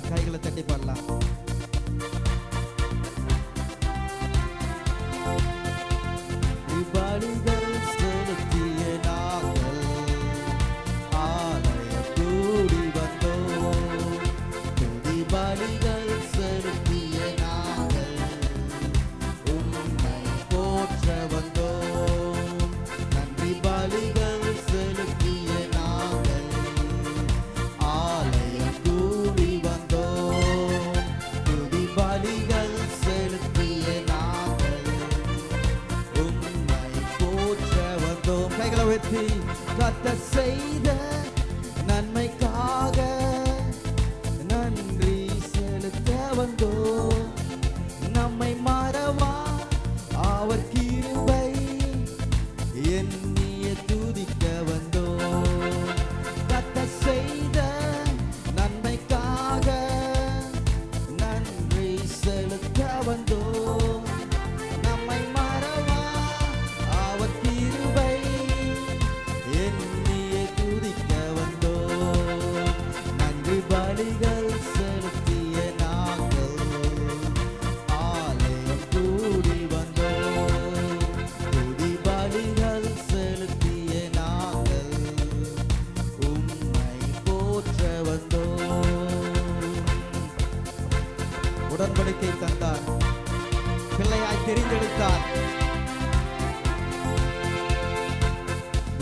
கைகளை தட்டி பாடலாம். பலிகள் செலுத்திய நாங்கள் ஆலயம் கூடி வந்தோம். துதி பலிகள் செலுத்திய நாங்கள் உம்மை போற்ற வந்தோம். நன்றி பலிகள் செலுத்திய நாங்கள் ஆலயம் கூடி வந்தோம். துதி பலிகள் செலுத்திய நாங்கள் உம்மை போற்ற வந்தோம். கைகளை உயர்த்தி கர்த்தர் செய்த நன்மைக்காக நன்றி செலுத்த வந்தோம். நம்மை மறவா அவர் கிருபை எண்ணிய துதிக்க வந்தோம். கர்த்தர் செய்த நன்மைக்காக நன்றி செலுத்த வந்தோம். நம்மை மறவா அவர் கிருபை எண்ணிய துதிக்க வந்தோம். நன்றி பலிகள் செலுத்திய நாங்கள் ஆலயம் கூடி வந்தோம். துதி பலிகள் செலுத்திய நாங்கள் உம்மை போற்ற வந்தோம். உடன்படிக்கை தந்தார், பிள்ளையாய் தெரிந்தெடுத்தார்.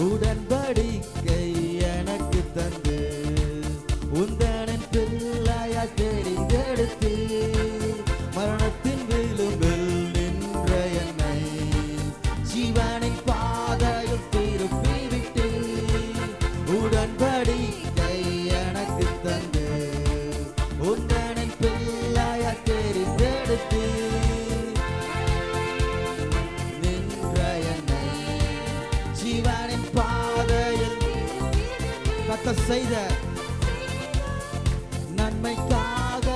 உடன்படிக்கை எனக்கு தந்து உந்தனின் பிள்ளையாய் தெரிந்தெடுத்து மரணத்தின் விளிம்பில் நின்ற என்னை ஜீவனின் பாதையில் திருப்பி விட்டு உடன்படிக்கை எனக்கு தந்து உந்தனின் பிள்ளையாய் தெரிந்தெடுத்து நின்ற என்னை ஜீவனின் பாதையில் கர்த்தர் செய்த நன்மைக்காக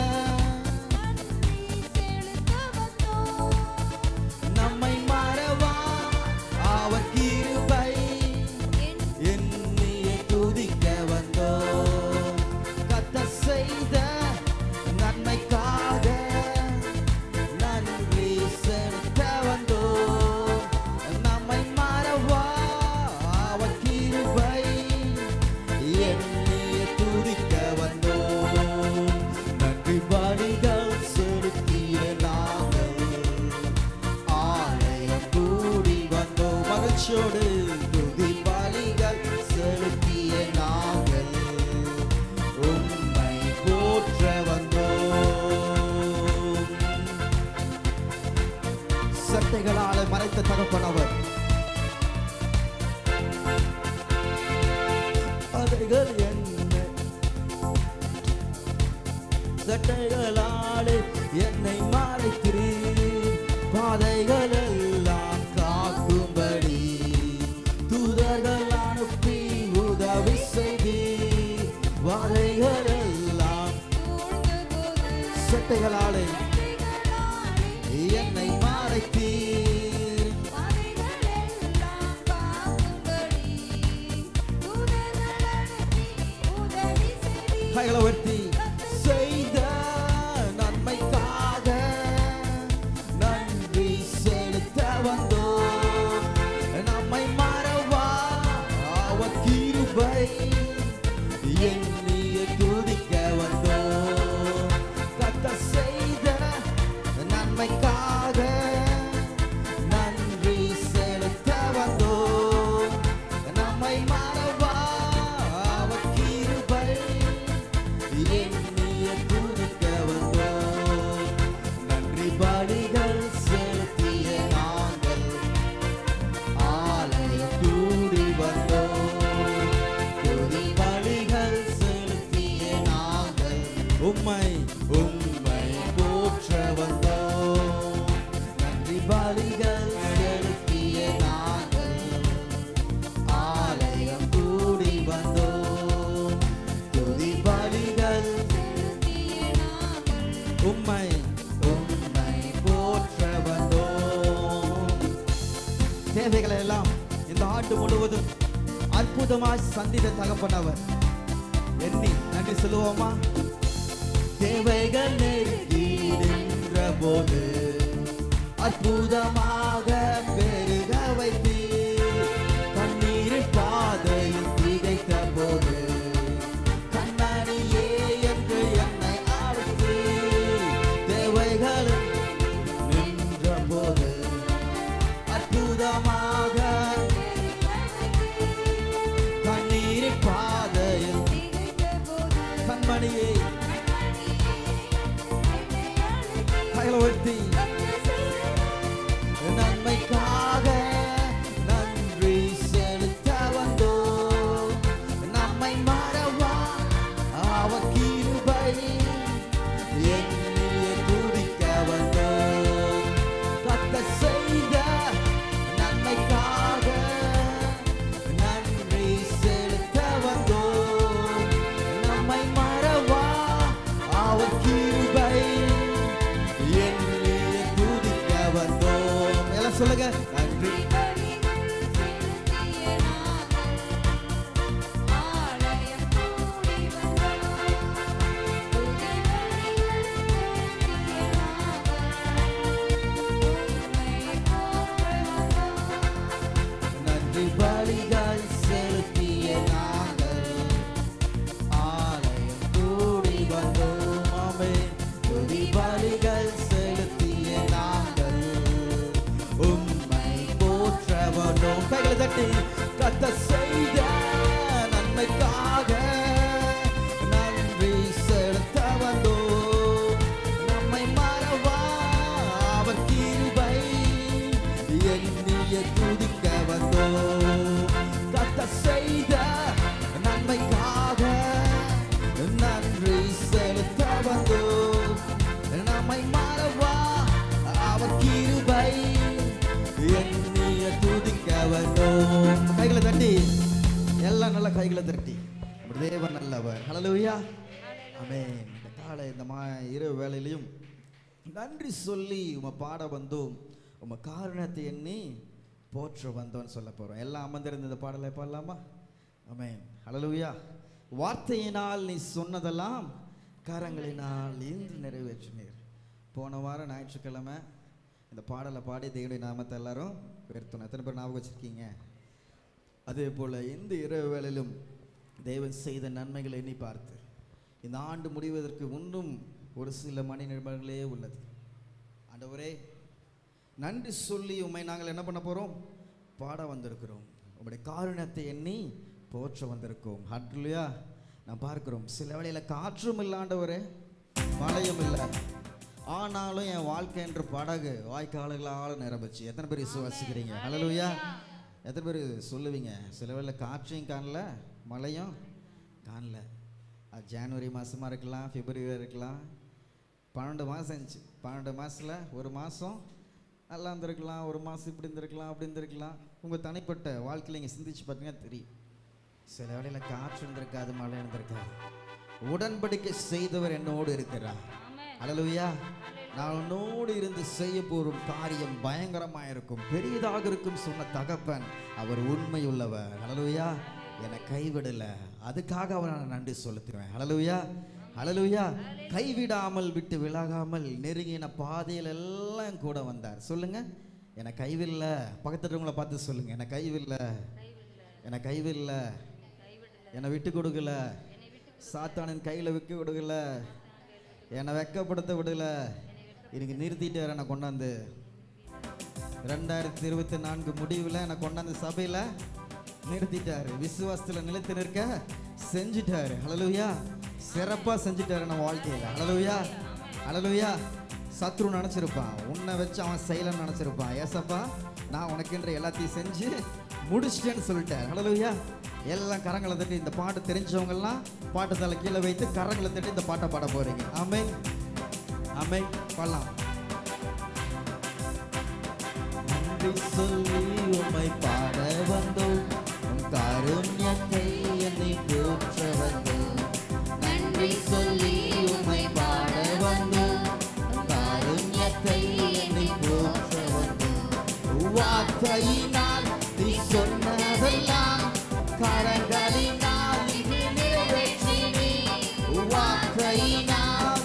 நம்மை மறவா அவர் கிருபை எண்ணிய துதிக்க வந்தோம். கர்த்தர் செய்த நன்மைக்காக நன்றி செலுத்த வந்தோம். நம்மை மறவா அவர் கிருபை எண்ணிய துதிக்க வந்தோம். நன்றி பலிகள் செலுத்திய நாங்கள் ஆலயம் கூடி வந்தோம். மகிழ்ச்சியோடு துதி பலிகள் செலுத்திய நாங்கள் உம்மை போற்ற வந்தோம். சட்டைகளால் மறைத்த தகப்பனவர் அதைகள் என்ன சட்டைகளாலே என்னை மறைக்கிறீர். பாதைகள் எல்லாம் காக்கும்படி தூதர்கள் அனுப்பி உதவி செய்தீர். வாதைகள் எல்லாம் சட்டைகளாலே என்னை மறைத்தீர். கைகளை உயர்த்தி செய்த நன்மைக்காக நன்றி செலுத்த வந்தோம். நம்மை மறவா அவர் கிருபை எண்ணிய துதிக்க வந்தோம். கர்த்தர் செய்த நன்மைக்காக நன்றி செலுத்த வந்தோம். நம்மை மறவா அவர் கிருபை எண்ணிய துதிக்க வந்தோம். நன்றி பலிகள் செலுத்திய நாங்கள் ஆலயம் கூடி வந்தோம். துதி பலிகள் செலுத்திய நாங்கள் உம்மை போற்ற வந்தோம். நன்றி பலிகள் செலுத்திய நாங்கள் ஆலயம் கூடி வந்தோம். துதி பலிகள் உம்மை போற்ற வந்தோம். தேவைகளை எல்லாம் இந்த ஆண்டு முழுவதும் அற்புதமாய் சந்தித்த தகப்பனவர் எண்ணி நன்றி சொல்லுவோமா? தேவைகள் நெருங்கி நின்ற போது அற்புதமாக பெருக வைத்தீர். கண்ணீரின் பாதையில் திகைத்த போது கண்ணாடியே என்று என்னை அழைத்தீர். தேவைகள் நின்ற போது அற்புதமாக கண்ணீரின் பாதையில் கண்மணியே கையில் உயர்த்தி நன்மைக்காக நன்றி செலுத்த வந்தோம். நம்மை மறவா அவர் கிருபை எண்ணிய துதிக்க வந்தோம். கர்த்தர் செய்த நன்மைக்காக நன்றி செலுத்த வந்தோம். நம்மை மறவா அவர் கிருபை எண்ணிய துதிக்க வந்தோம். எல்லாம் சொல்லுங்க நன்றி. நன்றி பலிகள் செலுத்திய நாங்கள் ஆலயம் கூடி வந்தோம். ஆமென். துதி பலிகள் செலுத்திய நாங்கள் உம்மை போற்ற வந்தோம். கைகளை தட்டி கர்த்தர் செய்த நன்மைக்காக நன்றி செலுத்த வந்தோம். நம்மை மறவா அவர் கிருபை எண்ணிய துதிக்க வந்தோம். கர்த்தர் செய்த நன்மைக்காக நன்றி செலுத்த வந்தோம். நம்மை மறவா அவர் கிருபை எண்ணிய துதிக்க வந்தோம். கைகளை தட்டி எல்லாம் நல்ல கைகளை தட்டி தேவன் நல்லவர். ஹல்லேலூயா. ஆமென். இந்த காலை இந்த இரவு வேளையிலையும் நன்றி சொல்லி உம்மை பாட வந்தோம். உம்மை காரணத்தை எண்ணி போற்ற வந்தோம்னு சொல்ல போறோம். எல்லாம் அமர்ந்திருந்த இந்த பாடலை பாடலாமா? ஆமென். ஹல்லேலூயா. வார்த்தையினால் நீ சொன்னதெல்லாம் கரங்களினால் இன்று நிறைவேற்றினீர். போன வாரம் ஞாயிற்றுக்கிழமை இந்த பாடலை பாடி தேவனுடைய நாமத்தை எல்லாரும் உயர்த்தணும். எத்தனை பேர் ஞாபகம் வச்சிருக்கீங்க? அதே போல் இந்த இரவு வேளையிலும் தேவன் செய்த நன்மைகளை எண்ணி பார்த்து இந்த ஆண்டு முடிவதற்கு இன்னும் ஒரு சில மணி நேரங்களே உள்ளது. ஆண்டவரே நன்றி சொல்லி உம்மை நாங்கள் என்ன பண்ண போகிறோம்? பாட வந்திருக்கிறோம். உம்முடைய காரணத்தை எண்ணி போற்ற வந்திருக்கோம். ஹல்லேலூயா. நான் பார்க்கிறோம் சில வேளையில் காற்றும் இல்லை ஆண்டவரே, மழையும் இல்லை, ஆனாலும் என் வாழ்க்கை என்ற படகு வாய்க்கால்களால் நிரம்பிச்சு. எத்தனை பேர் விசுவாசிக்கிறீங்க? ஹல்லேலூயா. எத்தனை பேர் சொல்லுவீங்க சில வேளையில் காற்றையும் காணல மழையும் காணல? அது ஜனவரி மாதமாக இருக்கலாம், பிப்ரவரி இருக்கலாம், 12 மாதம் இருந்துச்சு. 12 மாதத்தில் ஒரு மாதம் நல்லா இருந்திருக்கலாம், ஒரு மாதம் இப்படி இருந்திருக்கலாம், அப்படி இருந்திருக்கலாம். உங்கள் தனிப்பட்ட வாழ்க்கையில் நீங்கள் சிந்திச்சு பார்த்தீங்கன்னா தெரியும். சில வேளையில் காற்று இருந்திருக்காது, மழை இருந்திருக்காது. உடன்படிக்கை செய்தவர் என்னோடு இருக்கிறார். ஹல்லேலூயா. நான் உன்னோடு இருந்து செய்ய போகும் காரியம் பயங்கரமாக இருக்கும், பெரியதாக இருக்கும் சொன்ன தகப்பன் அவர் உண்மை உள்ளவர். ஹல்லேலூயா. என்னை கைவிடலை, அதுக்காக அவரை நான் நன்றி செலுத்துவேன். ஹல்லேலூயா. ஹல்லேலூயா. கைவிடாமல் விட்டு விலகாமல் நெருங்கின பாதையில் எல்லாம் கூட வந்தார். சொல்லுங்க, என்னை கைவிடல. பக்கத்துறவங்களை பார்த்து சொல்லுங்க, என்னை கைவிடல, என்னை கைவிடல, என்னை விட்டு கொடுக்கல, சாத்தானின் கையில் விற்க கொடுக்கல, என்னை வெக்கப்படுத்த விடல, எனக்கு நிறுத்திட்டு என்னை கொண்டாந்து 2024 முடிவில் என்னை கொண்டாந்து சபையில் நிறுத்திட்டாரு. விசுவாசத்தில் நிலைத்து நிற்க செஞ்சிட்டாரு. ஹல்லேலூயா. சிறப்பாக செஞ்சிட்டாரு நம்ம வாழ்க்கையில். ஹல்லேலூயா. ஹல்லேலூயா. சத்ரு நினச்சிருப்பான், உன்னை வச்சு அவன் செய்யலன்னு நினச்சிருப்பான். ஏசப்பா நான் உனக்குன்ற எல்லாத்தையும் செஞ்சு முடிச்சிட்டேன்னு சொல்லிட்டேன். ஹல்லேலூயா. எல்லாம் கரங்களை தட்டி இந்த பாட்டு தெரிஞ்சவங்கெல்லாம் பாட்டு தலை கீழே வைத்து கரங்களை தட்டி இந்த பாட்டை பாட போறீங்க. ஆமென். ஆமென். பாடலாம். நன்றி சொல்லி உம்மை பாட வந்தோம், உம் காருண்யத்தை என்னை போற்ற வந்தோம். நன்றி சொல்லி உம்மை பாட வந்தோம், உம் காருண்யத்தை என்னை போற்ற வந்தோம். வார்த்தையினால் நீ சொன்னதெல்லாம் கரங்களினால் நிறைவேற்றினீர். வார்த்தையினால்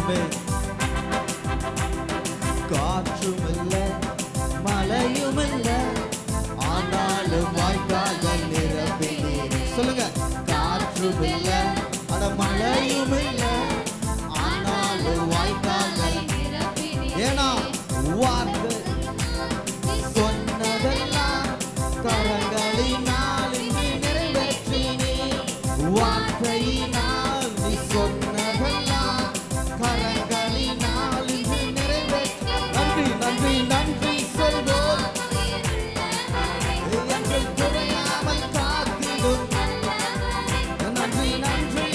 ஆமென். காற்றும் இல்ல மழையும் இல்ல ஆனாலும் வாய்க்கால்கள் நிரம்பினீர். சொல்லுங்க. காற்றும் இல்ல அட மழையும் இல்ல ஆனாலும் வாய்க்கால்கள் நிரம்பினீர். ஏனா வார்த்தை சொன்னதெல்லாம் கரங்களினால் நீ நிறைவேற்றினீர். வார்த்தையினால் நீ சொன்னதெல்லாம் கரங்களினால் நீ நிறைவேற்றி. நன்றி நன்றி நன்றி சொல்வோம். எங்கள் குறையாமல் காத்திடும். நன்றி நன்றி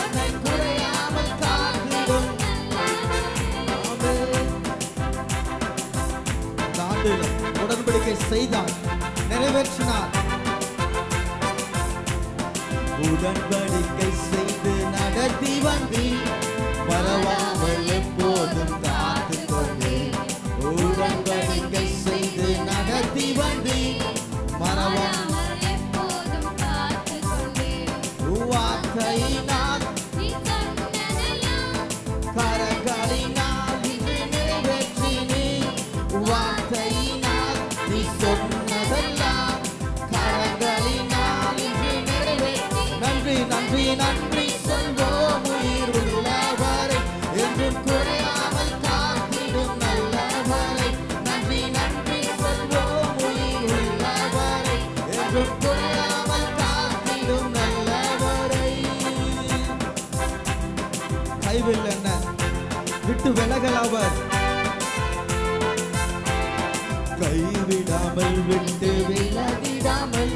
என்னை குறையாமல் காத்திடும். இந்த ஆண்டுல உடன்படிக்கை செய்தார், நிறைவேற்றினார். உடன்படிக்கை செய்து நடத்தி வந்தி மறவாமல் எப்போதும் காத்து கொண்டு. உடன்படிக்கை செய்து நடத்தி வந்தி மறவாமல் எப்போதும் காத்து கொண்டு. வார்த்தையினால் கரங்களினால் இன்று நிறைவேற்றினீர். வார்த்தையினால் நீ சொன்னதெல்லாம் கரங்களினால் இன்று நிறைவேற்றி. நன்றி நன்றி நன்றி சொல்வோம். உயிர் உள்ளவரை என்றும் குறையாமல் காத்திடும் நல்லவரை. நன்றி நன்றி சொல்வோம். உயிர் உள்ளவரை என்றும் குறையாமல் காத்திடும் நல்லவரை. கைவில் என்ன விட்டு விலகல் அவர் கைவிடாமல் விட்டு விலகிடாமல்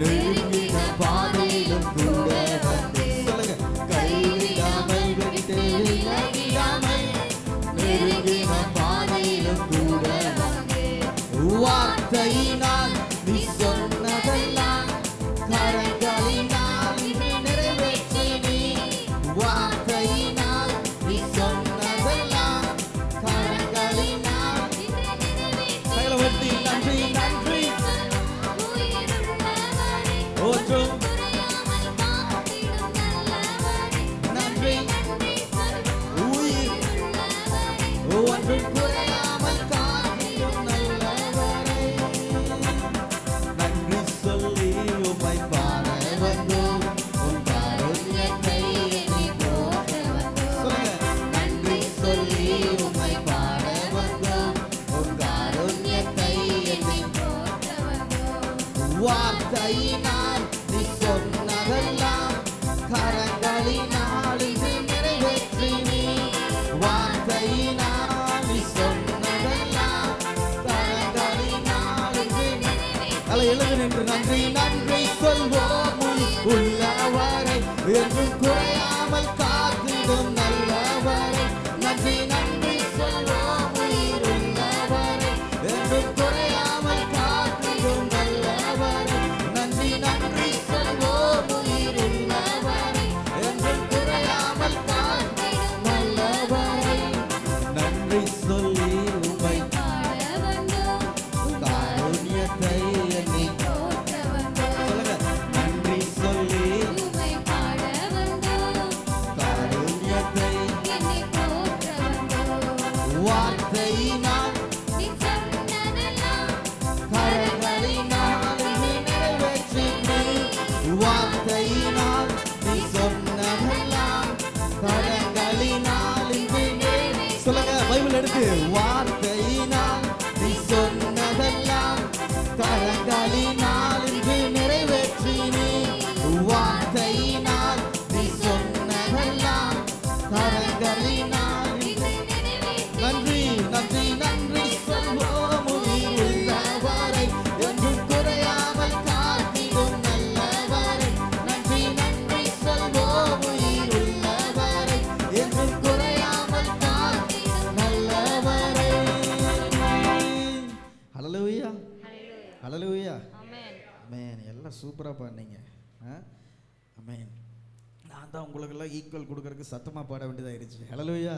நெருங்கின பாதையிலும் கூட வந்து. சொல்லுங்க. கைவிடாமல் விட்டு விலகிடாமல் நெருங்கின பாதையிலும் கூட வந்து. வார்த்தையினால் நீ சொன்னதெல்லாம் கரங்களினால் நீ நிறைவேற்றினீர். வார்த்தையினால் நீ சொன்னதெல்லாம் கரங்களினால் கையில வெட்டி. நன்றி நன்றி ஓற்றும் நன்றி உயிர் ஒன்றும் குறையாமல் காத்திடும் நல்லவரை. நன்றி சொல்லி உம்மை பாட வந்தோம். உம் காருண்யத்தை எண்ணி போற்ற வந்தோம். சொல்லுங்க. நன்றி சொல்லி உம்மை பாட வந்தோம். உம் காருண்யத்தை எண்ணி போற்ற வந்தோம். வார்த்தையினால் நீ சொன்னதெல்லாம் கரங்களினால் இன்று நிறைவேற்றினீர். வார்த்தையினால் நீ சொன்னதெல்லாம் கரங்களினால் இன்று அதை எழுது நின்று. நன்றி நன்றி சொல்வோம். உள்ளவரை என்றும் குறையாமல் காத்திடும் நல்லவரை. நன்றி நன்றி சொல்வோம். உயிர் உள்ளவரை என்றும் குறையாமல் காத்திடும் நல்லவரை. நன்றி நன்றி சொல்வோம். உயிர் உள்ளவரை என்றும் குறையாமல் காத்திடும் நல்லவரை. நன்றி சொல்லி உம்மை காருண்யத்தை எண்ணி. சொல்லுங்க. நன்றி சொல்லி காருண்யத்தை வார்த்தையினால் கரங்களினால் நீ நிறைவேற்றினீர். வார்த்தையினால் நீ சொன்னதெல்லாம் கரங்களினால் இன்று நிறைவேற்றி. சொல்லுங்க. பைபிள் எடுத்து. வார்த்தையினால் நீ சொன்னதெல்லாம் கரங்களினால் இன்று நிறைவேற்றினீர். வார்த்தையினால் நீ சொன்னதெல்லாம் கரங்களினால் இன்று நன்றி நன்றி நன்றி சொல்வோம். உயிர் உள்ளவரை என்றும் குறையாமல் காத்திடும் நல்லவரை. நன்றி நன்றி சொல்வோம். உயிர் உள்ளவரை என்றும் குறையாமல் காத்திடும் நல்லவரை. ஹல்லேலூயா ஹல்லேலூயா ஆமென். எல்லாம் சூப்பரா பாடுனீங்க. ஆமென். நான் தான் உங்களுக்கெல்லாம் ஈக்குவல் கொடுக்கறதுக்கு சத்தமாக பாட வேண்டியதாகிடுச்சு. ஹல்லேலூயா.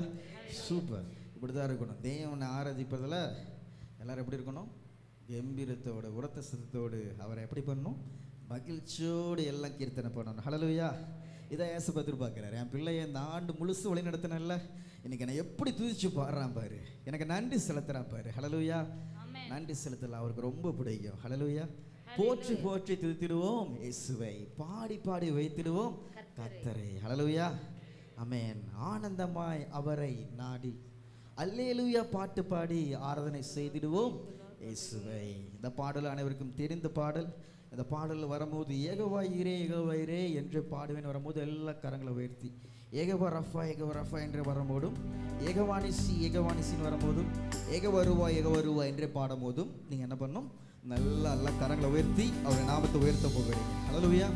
சூப்பர். இப்படி தான் இருக்கணும். தேவனை ஆராதிப்பதில் எல்லோரும் எப்படி இருக்கணும்? கம்பீரத்தோடு உரத்த சத்தத்தோடு அவரை எப்படி பண்ணணும்? மகிழ்ச்சியோடு எல்லாம் கீர்த்தனை பண்ணணும். ஹல்லேலூயா. இதை ஏசப்பா எதிர்பார்க்கிறாரு. என் பிள்ளைய இந்த ஆண்டு முழுசு வழி நடத்தினல்ல, இன்னைக்கு என்னை எப்படி துதிச்சு பாடுறான் பாரு, எனக்கு நன்றி செலுத்துறான் பாரு. ஹல்லேலூயா. நன்றி செலுத்தலாம், அவருக்கு ரொம்ப பிடிக்கும். ஹல்லேலூயா. போற்றி போற்றி துதித்திடுவோம் இயேசுவை, பாடி பாடி வைத்திடுவோம் கர்த்தரை. ஹல்லேலூயா. ஆமென். ஆனந்தமாய் அவரை நாடி அல்லேலூயா பாட்டு பாடி ஆராதனை செய்திடுவோம் இயேசுவை. இந்த பாடல் அனைவருக்கும் தெரிந்த பாடல். இந்த பாடலில் வரும்போது ஏகவாயிரே ஏகவாயிரே என்று பாடுவேன் வரும்போது எல்லா கரங்களை உயர்த்தி ஏகவா ரஃபா என்று வரும்போதும், ஏகவானிசி ஏகவானிசின்னு வரும்போதும், ஏகவருவா என்று பாடும்போதும் நீங்கள் என்ன பண்ணணும், நல்லா கரங்களை உயர்த்தி அவருடைய நாமத்தை உயர்த்த போகிறீங்க. ஹல்லேலூயா.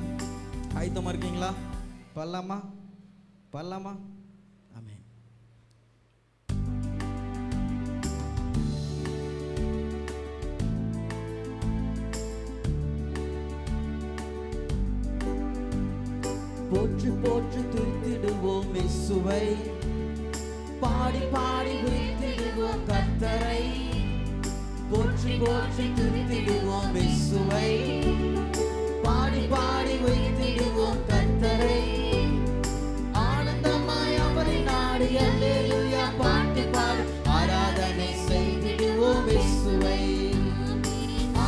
ஆயத்தமாக இருக்கீங்களா? பாடலாமா? ஆமென். போற்றி போற்றி துதித்திடுவோம் இயேசுவை, பாடி பாடி வைத்திடுவோம் கர்த்தரை. போற்றி போற்றி துதித்திடுவோம் இயேசுவை, பாடி பாடி வைத்திடுவோம் கர்த்தரை. ஆனந்தமாய் அவரை நாடி அல்லேலூயா பாட்டு பாடி ஆராதனை செய்திடுவோம் இயேசுவை.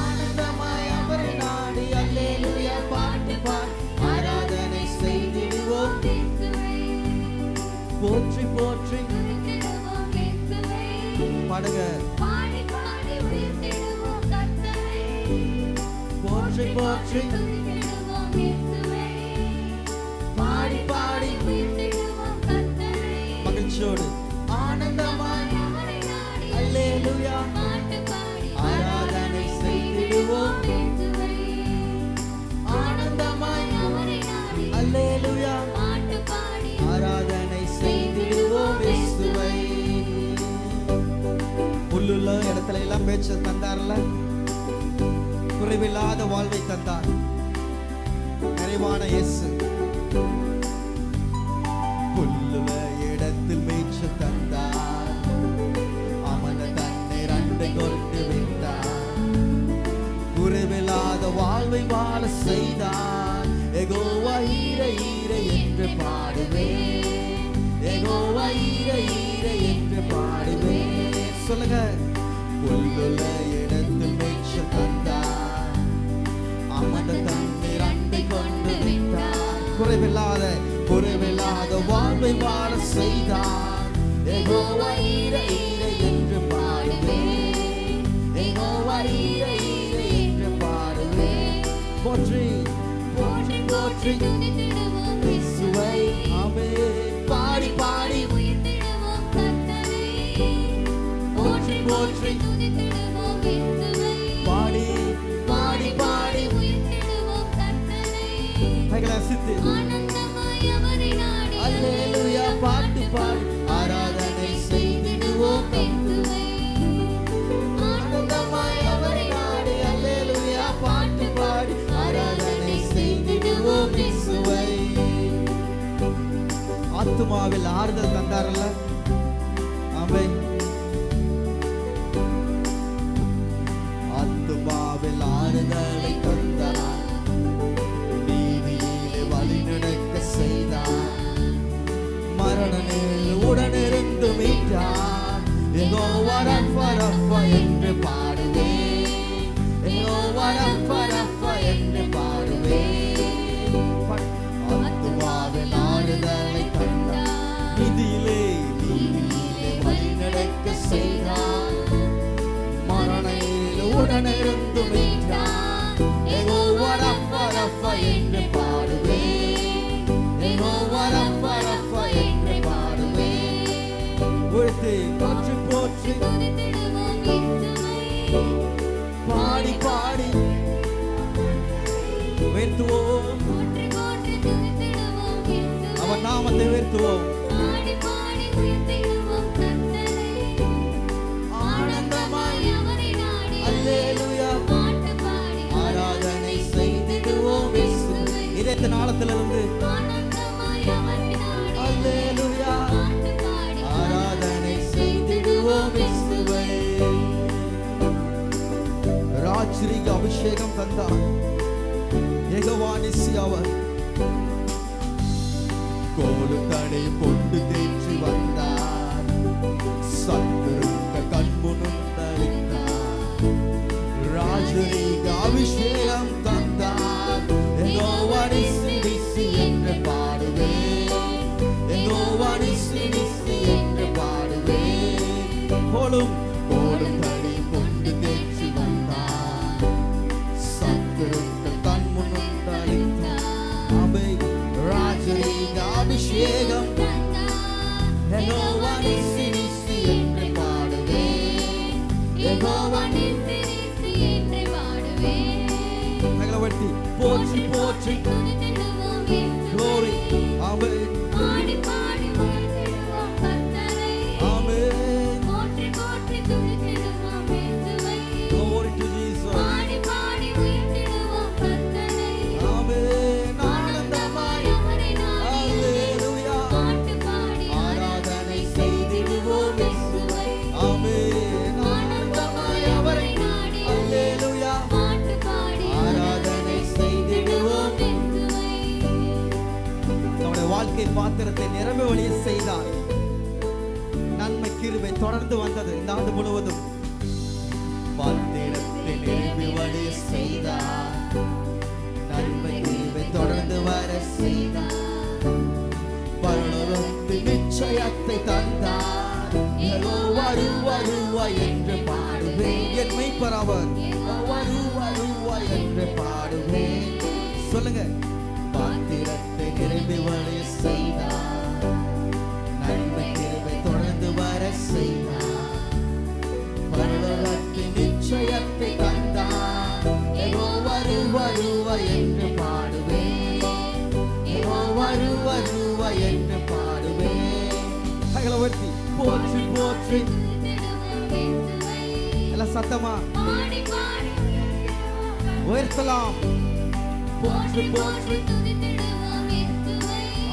ஆனந்தமாய் அவரை நாடி அல்லேலூயா பாட்டு பாடி ஆராதனை செய்திடுவோம். போற்றி போற்றி பாடுங்க. போற்றி போற்றி பாடி பாடி மகிழ்ச்சியோடு ஆனந்தமாய் அல்லேலூயா ஆராதனை செய்திடுவோம். ஆனந்தமாய் அல்லேலூயா ஆராதனை செய்திடுவோம் இயேசுவை. புல்லுள்ள இடத்துல எல்லாம் பேச்சு தந்தார்ல, குறைவில்லாத வாழ்வை தந்தார் நிறைவான இயேசு. புல்லுள்ள இடத்தில் பேச்சு தந்தார், அமன தண்ணீர் அண்டை கொண்டு விட்டார், குறைவில்லாத வாழ்வை வாழ செய்தார். யெகோவா ஈரே ஈரே என்று பாடுவேன், யெகோவா ஈரே ஈரே என்று பாடுவேன். சொல்லுங்க. புல்லுள்ள இடத்தில் மேய்ச்ச தந்தார், அமர்ந்த தண்ணீர் அண்டை கொண்டு விட்டார், குறைவில்லாத வாழ்வை வாழ செய்தார். யெகோவா ஈரே ஈரே என்று பாடுவேன், யெகோவா ஈரே ஈரே என்று பாடுவேன். போற்றி போற்றி போற்றி இயேசுவை. ஆமென். பாடி பாடி போற்றி போற்றி பாடி பாடி பாடி கைகளை அல்லேலூயா பாட்டு பாடி ஆராதனை செய்திடுவோம். ஆனந்தமாய் அவரை நாடி அல்லேலூயா பாட்டு பாடி ஆராதனை செய்திடுவோம் இயேசுவை. ஆத்துமாவில் ஆறுதல் தந்தாரல்ல. ஆமென். ஆத்துமாவில் ஆறுதலை தந்தார், நீதியிலே வழி நடக்க செய்தார், மரணனில் உடனிருந்து மீட்டார். யெகோவா ரஃபா என்று பாடுவேன், யெகோவா ரஃபா என்று பாடுவேன். ஆத்துமாவில் ஆறுதலை தந்தார், நீதியிலே வழி நடக்க செய்தார், மரணனில் உடனிருந்து மீட்டார். யெகோவா ரஃபா என்று பாடுவேன், யெகோவா ரஃபா என்று பாடுவேன். உயர்த்தி போற்றி போற்றி பாடி பாடி உயர்த்துவோம், அவன் நாமத்தை உயர்த்துவோம். ஆனந்தமாய் அல்லேலூயா ஆராதனை செய்திடுவோம் இயேசுவை. இதயத்தின் ஆழத்திலிருந்து அல்லேலூயா ஆராதனை செய்திடுவோம் இயேசுவை. ராஜ்ரீக அபிஷேகம் தந்தார் யெகோவா நிசி. அவர் தடையும் கொண்டு தேற்றி வந்தார். சத்துருக்க கண்முனும் தளித்தார். ராஜரீக அபிஷேகம் தந்தார். யெகோவா நிசி நிசி என்று பாடுவேன். யெகோவா நிசி நிசி என்று பாடுவேன். கோலும் கோலும் தடையும் கொண்டு தேற்றி வந்தார். சத்துருக்க கண்முனும் தளித்தார். அவை ராஜரீக அபிஷேகம் யெகோவா நிசி நிசி என்று பாடுவேன். யெகோவா நிசி நிசி என்று பாடுவேன். அகலவட்டி போற்றி போற்றி glory ஆமென். பாடி பாடி உயர்த்திடுவோம் கர்த்தரை. ஆமென். போற்றி போற்றி துதித்திடுவோம் இயேசுவை. glory to Jesus. பாடி பாடி உயர்த்திடுவோம் கர்த்தரை. ஆமென். ஆனந்தமாய் அவரை நாடி அல்லேலூயா பாட்டு பாடி ஆராதனை செய்திடுவோம் இயேசுவை. ஆமென். ஆனந்தமாய் அவரை நாடி அல்லேலூயா பாட்டு பாடி ஆராதனை செய்திடுவோம் இயேசுவை. நம்முடைய வாழ்க்கை பாத்திரத்தை நிரம்ப வழிய செய்தார். நன்மை கிருபை தொடர்ந்து வந்தது இந்த ஆண்டு முழுவதும். பாத்திரத்தை நிரம்பி வழிய செய்தார். நன்மை கிருபை தொடர்ந்து வர செய்தார். பரலோகத்தின் நிச்சயத்தை தந்தார். யெகோவா வருவா என்று பாடுவேன். என் மெய்ப்பர் அவர். வருவா என்று பாடுவேன். சொல்லுங்க. பாத்திரத்தை நிரம்பி வழிய செய்தார். நன்மை கிருபை தொடர்ந்து வர செய்தார். பரலோகத்தின் நிச்சயத்தை தந்தார். யெகோவா வருவா என்று பாடுவேன். யெகோவா வருவா என்று பாடுவேன். கைகளை உயர்த்தி போற்றி போற்றி எல்லாம் சத்தமா உயர்த்தலாம். போற்றி போற்றி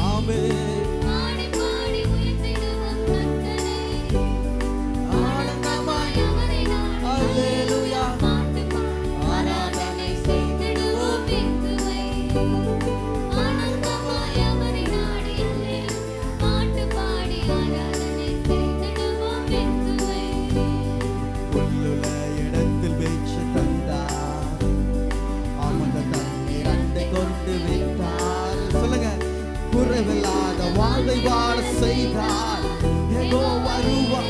ஆமென். பாடி பாடி உயர்த்திடுவோம் கர்த்தரை. ஆனந்தமாய் அவரை நாடி அல்லேலூயா பாட்டு பாடி ஆராதனை செய்திடுவோம் இயேசுவை. ஆனந்தமாய் அவரை நாடி அல்லேலூயா பாட்டு பாடி ஆராதனை செய்திடுவோம் இயேசுவை. புல்லுள்ள இடத்தில் மேய்ச்சி தந்தார். அமர்ந்த தண்ணீர் அண்டை கொண்டு வைத்தார். சொல்லுங்க. குறைவில்லாத வாழ்வை வாழ செய்தார். யெகோவா வருவா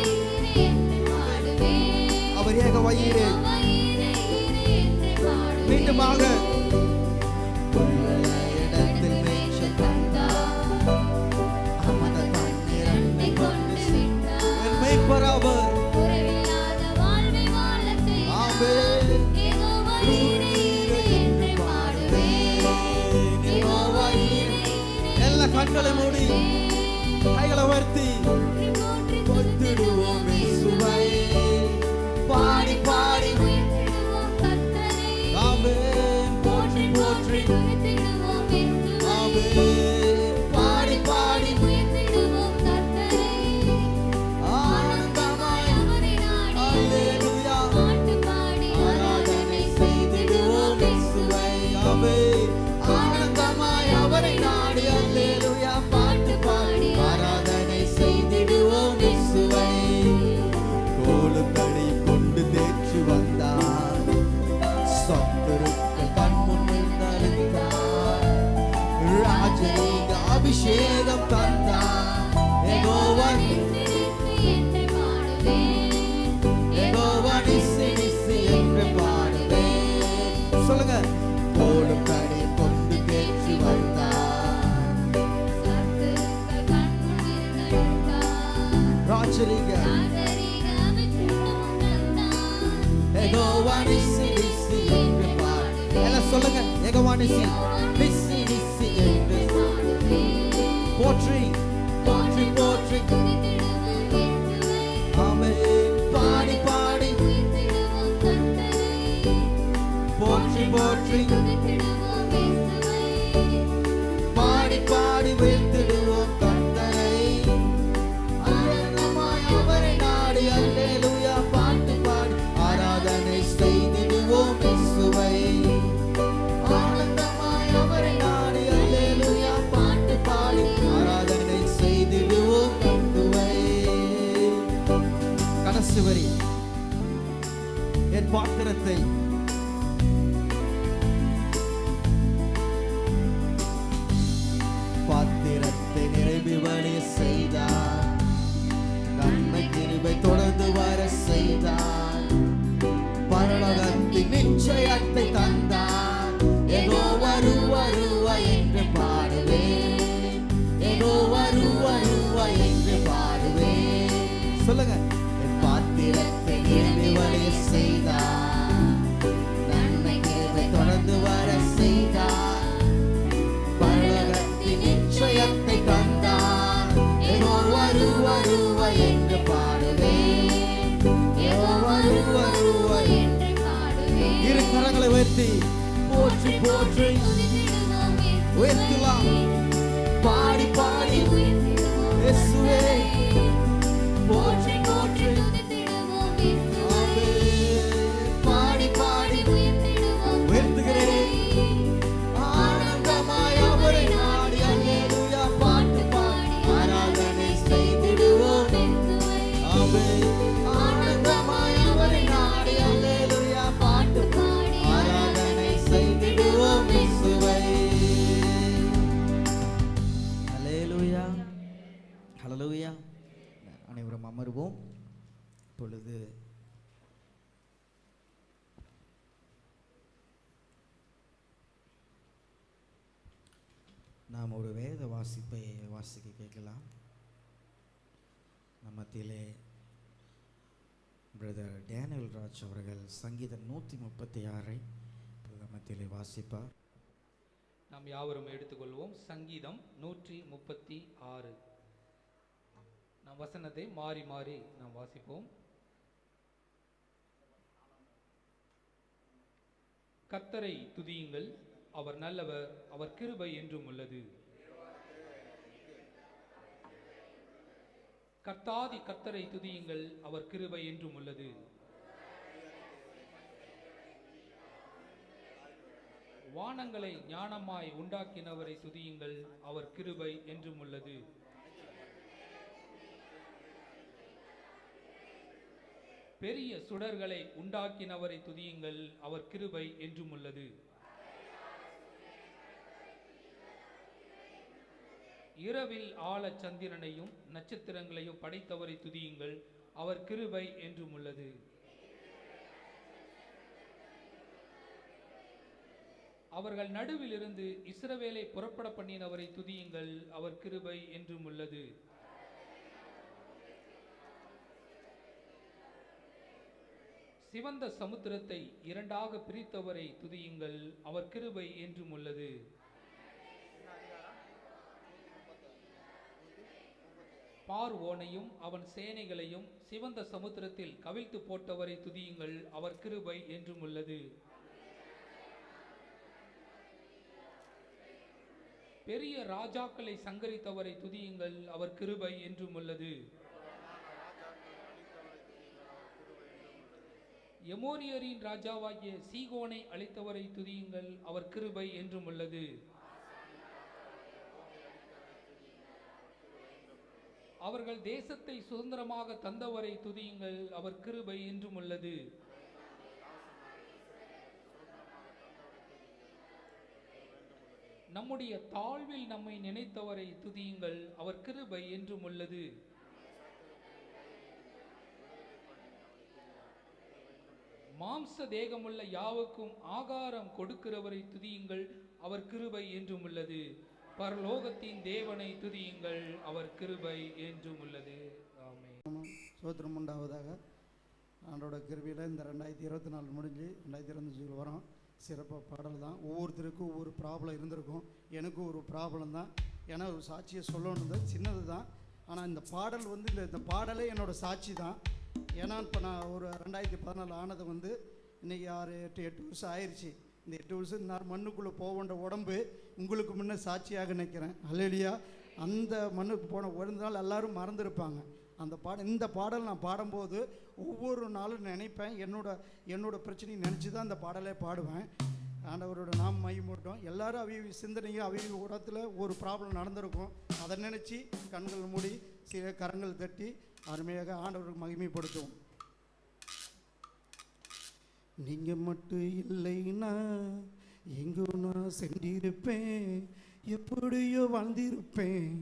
அவர் யெகோவா ஈரே. மீண்டுமாக இடத்தில் மேய்ச்சி தந்தார். அமர்ந்த தண்ணீர் அண்டை கொண்டு வைத்தார். என் மெய்ப்பர் அவர். ஆமென். யெகோவா ஈரே என்று பாடுவேன். யெகோவா ஈரே. எல்லா கண்களை மூடி கைகளை உயர்த்தி கொத்திடுவோம் இயேசுவை. பாடி பாடி ஆமென். போற்றி போற்றி ஆமென். பாடி பாடி ஆனந்தமாய் அல்லேலூயா ஆராதனை செய்திடுவோம் இயேசுவை. ஆமென். ஆனந்தமாய் அவரை நாடி அல்லேலூயா பாட்டு பாடி ஆராதனை செய்திடுவோம் இயேசுவை. கோலுத்தடி கொண்டு தேற்றி வந்தார். சத்துருக்கள் கண்முன்னில் தளித்தார். ராஜரீக அபிஷேகம் தந்தார். யெகோவா யெகோவா நிசி நிசி என்று பாடுவேன். சொல்லுங்க. கோலுத்தடி கொண்டு தேற்றி வந்தார். ராஜரீக யெகோவா நிசி நிசி என்று பாடு. எல்லாம் சொல்லுங்க. யெகோவா நிசி நிசி நிசி என்று போற்றி போற்றி போற்றி ஆமென். பாடி பாடி போற்றி போற்றி பாடி பாடி உயர்த்திடுவோம் கர்த்தரை. ஆனந்தமாய் அவரை நாடி அல்லேலூயா பாட்டு பாடி ஆராதனை செய்திடுவோம் இயேசுவை. ஆனந்தமாய் அவரை நாடி அல்லேலூயா பாட்டு பாடி ஆராதனை செய்திடுவோம் பாத்திரத்தை நிரம்பி வழிய செய்தார். நன்மை கிருபை தொடர்ந்து வர செய்தார். பரலோகத்தின் நிச்சயத்தை தந்தார். ஏதோ வருவா என்று பாடுவேன். ஏதோ வருவா என்று பாடுவேன். சொல்லுங்க. என் பாத்திரத்தை நிரம்பி வழிய செய்தார். நன்மை கிருபை தொடர்ந்து வர செய்தார். பரலோகத்தின் நிச்சயத்தை தந்தார். ஏதோ வருவா என்று பாடுவேன். ஏதோ வருவா என்று பாடுவேன். இரு கரங்களை உயர்த்தி போற்றி போற்றி உயர்த்தலாம். பாடி பாடி இயேசுவே போற்றி போற்றி பாடி பாடி உயர்த்துகிறேன். ஆனந்தமாய் அவரை நாடி அல்லேலூயா பாட்டு பாடி ஆராதனை செய்திடுவோம். ஆனந்தமாய் அவரை நாடி அல்லேலூயா பாட்டு பாடி ஆராதனை செய்திடுவோம் இயேசுவை. அல்லேலூயா ஹல்லேலூயா. அனைவரும் அமர்வோம். இப்பொழுது நாம் ஒரு வேத வாசிப்பை வாசிக்க கேட்கலாம். நம் மத்தியிலே பிரதர் டேனியல் ராஜ் அவர்கள் சங்கீதம் 136 மத்தியிலே வாசிப்பார். நாம் யாவரும் எடுத்துக்கொள்வோம். சங்கீதம் 136. நாம் வசனத்தை மாறி மாறி நாம் வாசிப்போம். கர்த்தரை துதியுங்கள், அவர் நல்லவர், அவர் கிருபை என்றும் உள்ளது. கர்த்தாதி கர்த்தரை துதியுங்கள், அவர் கிருபை என்றும் உள்ளது. வானங்களை ஞானமாய் உண்டாக்கினவரை துதியுங்கள், அவர் கிருபை என்றும் உள்ளது. பெரிய சுடர்களை உண்டாக்கினவரை துதியுங்கள், அவர் கிருபை என்றும் உள்ளது. இரவில் ஆழ சந்திரனையும் நட்சத்திரங்களையும் படைத்தவரை துதியுங்கள், அவர் கிருபை என்றும் உள்ளது. அவர்கள் நடுவில் இருந்து இஸ்ரவேலை புறப்பட பண்ணினவரை துதியுங்கள், அவர் கிருபை என்றும் உள்ளது. சிவந்த சமுத்திரத்தை இரண்டாக பிரித்தவரை துதியுங்கள், அவர் கிருபை என்றும் உள்ளது. பார்வோனையும் அவன் சேனைகளையும் சிவந்த சமுத்திரத்தில் கவிழ்த்து போட்டவரை துதியுங்கள், அவர் கிருபை என்றும் உள்ளது. பெரிய ராஜாக்களை சங்கரித்தவரை துதியுங்கள், அவர் கிருபை என்றும் உள்ளது. எமோரியரின் ராஜாவாகிய சீகோனை அழித்தவரை துதியுங்கள், அவர் கிருபை என்றும் உள்ளது. அவர்கள் தேசத்தை சுதந்திரமாக தந்தவரை துதியுங்கள், அவர் கிருபை என்றும் உள்ளது. நம்முடைய தாழ்வில் நம்மை நினைத்தவரை துதியுங்கள், அவர் கிருபை என்றும் உள்ளது. மாம்ச தேகமுள்ள யாவுக்கும் ஆகாரம் கொடுக்கிறவரை துதியுங்கள், அவர் கிருபை என்றும் உள்ளது. பரலோகத்தின் தேவனை துதியுங்கள், அவர் கிருபை என்றும் உள்ளது. ஆமென். சோத்திரம் உண்டாவதாக. ஆண்டோட கிருபையில் இந்த 2024 முடிஞ்சு 2025 வரோம். சிறப்பாக பாடல் தான். ஒவ்வொருத்தருக்கும் ஒவ்வொரு ப்ராப்ளம் இருந்திருக்கும். எனக்கும் ஒரு ப்ராப்ளம் தான். ஏன்னா ஒரு சாட்சியை சொல்லணுன்னு சின்னது தான். ஆனால் இந்த பாடல் இந்த பாடலே என்னோடய சாட்சி தான். ஏன்னா இப்போ நான் ஒரு 2014 ஆனது இன்றைக்கி 8 வருஷம் ஆயிடுச்சு. இந்த 8 வருஷம் நான் மண்ணுக்குள்ளே போகின்ற உடம்பு உங்களுக்கு முன்னே சாட்சியாக நிற்கிறேன். அல்லேலூயா. அந்த மண்ணுக்கு போன ஒரு நாள் எல்லோரும் மறந்துருப்பாங்க. இந்த பாடல் நான் பாடும்போது ஒவ்வொரு நாளும் நினைப்பேன். என்னோட பிரச்சனையை நினச்சி தான் இந்த பாடலே பாடுவேன். ஆண்டவரோட நாம் மையமூட்டும். எல்லோரும் அவிய சிந்தனையும் அவிய இடத்துல ஒரு ப்ராப்ளம் நடந்திருக்கும். அதை நினச்சி கண்கள் மூடி சில கரங்கள் தட்டி அருமையாக ஆண்டவருக்கு மகிமைப்படுத்துவோம். நீங்கள் மட்டும் இல்லைன்னா எங்கோ நான் சென்றிருப்பேன், எப்படியோ வாழ்ந்திருப்பேன்,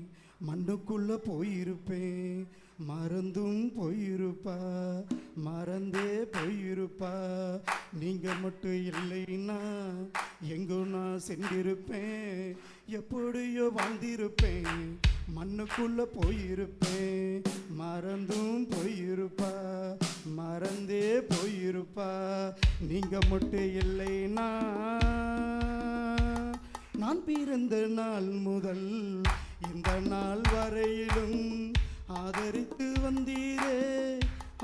மண்ணுக்குள்ளே போயிருப்பேன். மறந்தும் போயிருப்பா, மறந்தே போயிருப்பா. நீங்கள் மட்டும் இல்லைன்னா எங்கோ நான் சென்றிருப்பேன், எப்படியோ வாழ்ந்திருப்பேன், மண்ணுக்குள்ளே போயிருப்பேன். மறந்தும் போயிருப்பா, மறந்தே போயிருப்பா. நீங்கள் மட்டும் இல்லைன்னா நான் பிறந்த நாள் முதல் இந்த நாள் வரையிலும் ஆதரித்து வந்தீரே,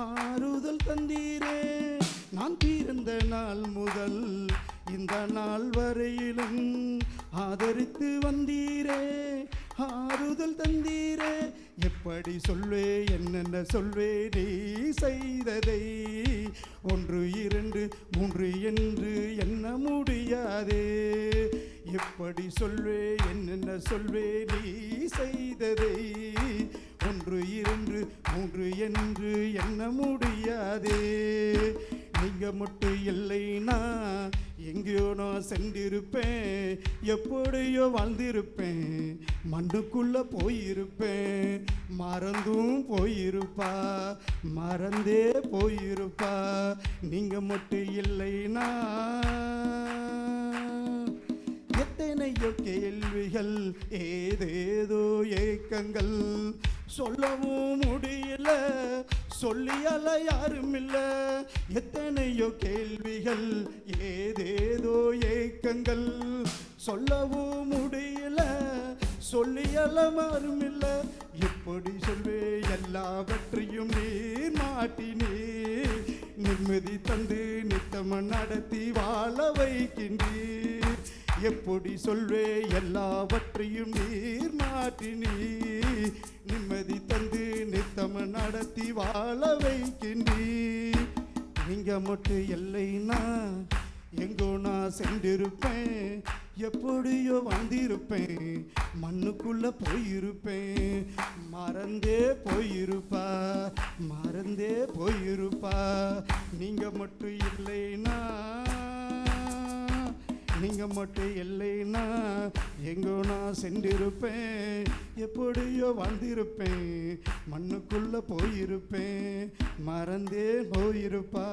ஆறுதல் தந்தீரே. நான் பிறந்த நாள் முதல் இந்த நாள் வரையிலும் ஆதரித்து வந்தீரே, ஆறுதல் தந்தீரே. எப்படி சொல்வே, என்னென்ன சொல்வே நீ செய்ததை, 1 2 3 என்று எண்ண முடியாதே. எப்படி சொல்வே, என்னென்ன சொல்வே நீ செய்ததை, 1 2 3 என்று எண்ண முடியாதே. நீங்கள் மட்டும் இல்லைன்னா எங்கேயோ நான் சென்றிருப்பேன், எப்படியோ வாழ்ந்திருப்பேன், மண்ணுக்குள்ளே போயிருப்பேன். மறந்தும் போயிருப்பா, மறந்தே போயிருப்பா. நீங்கள் மட்டும் இல்லைன்னா எத்தனையோ கேள்விகள், ஏதேதோ ஏக்கங்கள், சொல்லவும் முடியல, சொல்லியால யாரும் இல்லை. எத்தனையோ கேள்விகள், ஏதேதோ ஏக்கங்கள், சொல்லவும் முடியல, சொல்லியால யாரும் இல்லை. எப்படி சொல்வே, எல்லாவற்றையும் நீர் மாட்டினீர், நிம்மதி தந்து நித்தம் நடத்தி வாழ வைக்கின்றீர். எப்படி சொல்வே, எல்லாவற்றையும் நீர் மாற்றினீர், நிம்மதி தந்து நித்தம் நடத்தி வாழ வைக்கின்றீர். நீங்கள் மட்டும் இல்லைன்னா எங்கோ நான் சென்றிருப்பேன், எப்படியோ வந்திருப்பேன், மண்ணுக்குள்ளே போயிருப்பேன். மறந்தே போயிருப்பா, மறந்தே போயிருப்பா. நீங்கள் மட்டும் இல்லைன்னா, நீங்கள் மட்டும் இல்லைன்னா எங்கோ நான் சென்றிருப்பேன், எப்படியோ வாழ்ந்திருப்பேன், மண்ணுக்குள்ளே போயிருப்பேன். மறந்தே போயிருப்பா,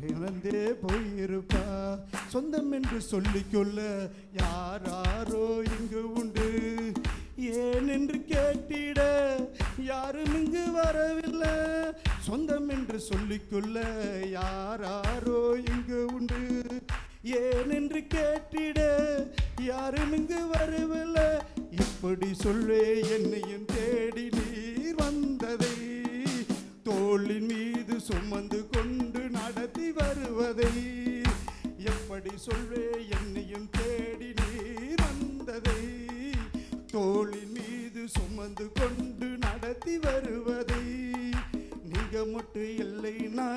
மறந்தே போயிருப்பா. சொந்தம் என்று சொல்லிக்கொள்ள யாரோ இங்கு உண்டு, ஏன் என்று கேட்டிட யாரும் இங்கு வரவில்லை. சொந்தம் என்று சொல்லிக்கொள்ள யாரோ இங்கு உண்டு, ஏன் என்று கேட்டிட யாரும் இங்கு வரவில்லை. இப்படி சொல்வே, என்னையும் தேடி நீர் வந்ததை, தோளின் மீது சுமந்து கொண்டு நடத்தி வருவதை. எப்படி சொல்வே, என்னையும் தேடி நீர் வந்ததை, தோளின் மீது சுமந்து கொண்டு நடத்தி வருவதை. நீங்கள் மட்டும் இல்லைன்னா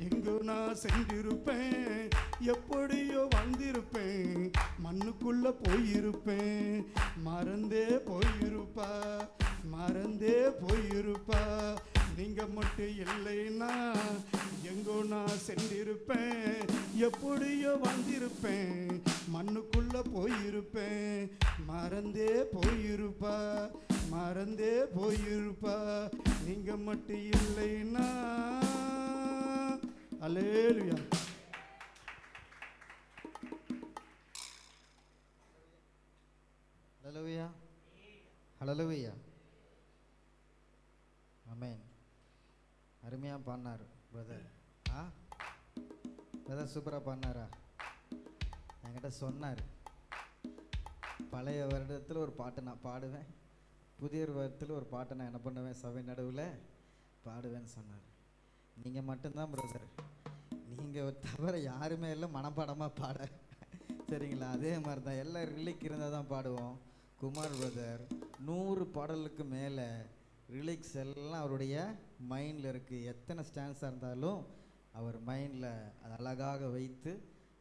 எங்கோ நான் சென்றிருப்பேன், எப்படியோ வந்திருப்பேன், மண்ணுக்குள்ளே போயிருப்பேன். மறந்தே போயிருப்பா, மறந்தே போயிருப்பா. நீங்கள் மட்டும் இல்லைன்னா எங்கோ நான் சென்றிருப்பேன், எப்படியோ வந்திருப்பேன், மண்ணுக்குள்ளே போயிருப்பேன். மறந்தே போயிருப்பா, மறந்தே போயிருப்பா. நீங்கள் மட்டும் இல்லைன்னா. அல்லேலூயா. ஹல்லேலூயா, ஹல்லேலூயா, ஆமென். அருமையாக பாடினார் பிரதர். பிரதர் சூப்பராக பாடினாரா? என்கிட்ட சொன்னார், பழைய வருடத்தில் ஒரு பாட்டு நான் பாடுவேன், புதிய வருடத்தில் ஒரு பாட்டை நான் என்ன பண்ணுவேன், சபை நடுவில் பாடுவேன்னு சொன்னார். நீங்கள் மட்டும்தான் பிரதர், நீங்கள் தவிர யாருமே இல்லை மனப்பாடமாக பாட, சரிங்களா? அதே மாதிரி தான் எல்லாம் ரிலிக் இருந்தால் தான் பாடுவோம். குமார் பிரதர் 100 பாடலுக்கு மேலே ரிலிக்ஸ் எல்லாம் அவருடைய மைண்டில் இருக்குது. எத்தனை ஸ்டான்ஸாக இருந்தாலும் அவர் மைண்டில் அது அழகாக வைத்து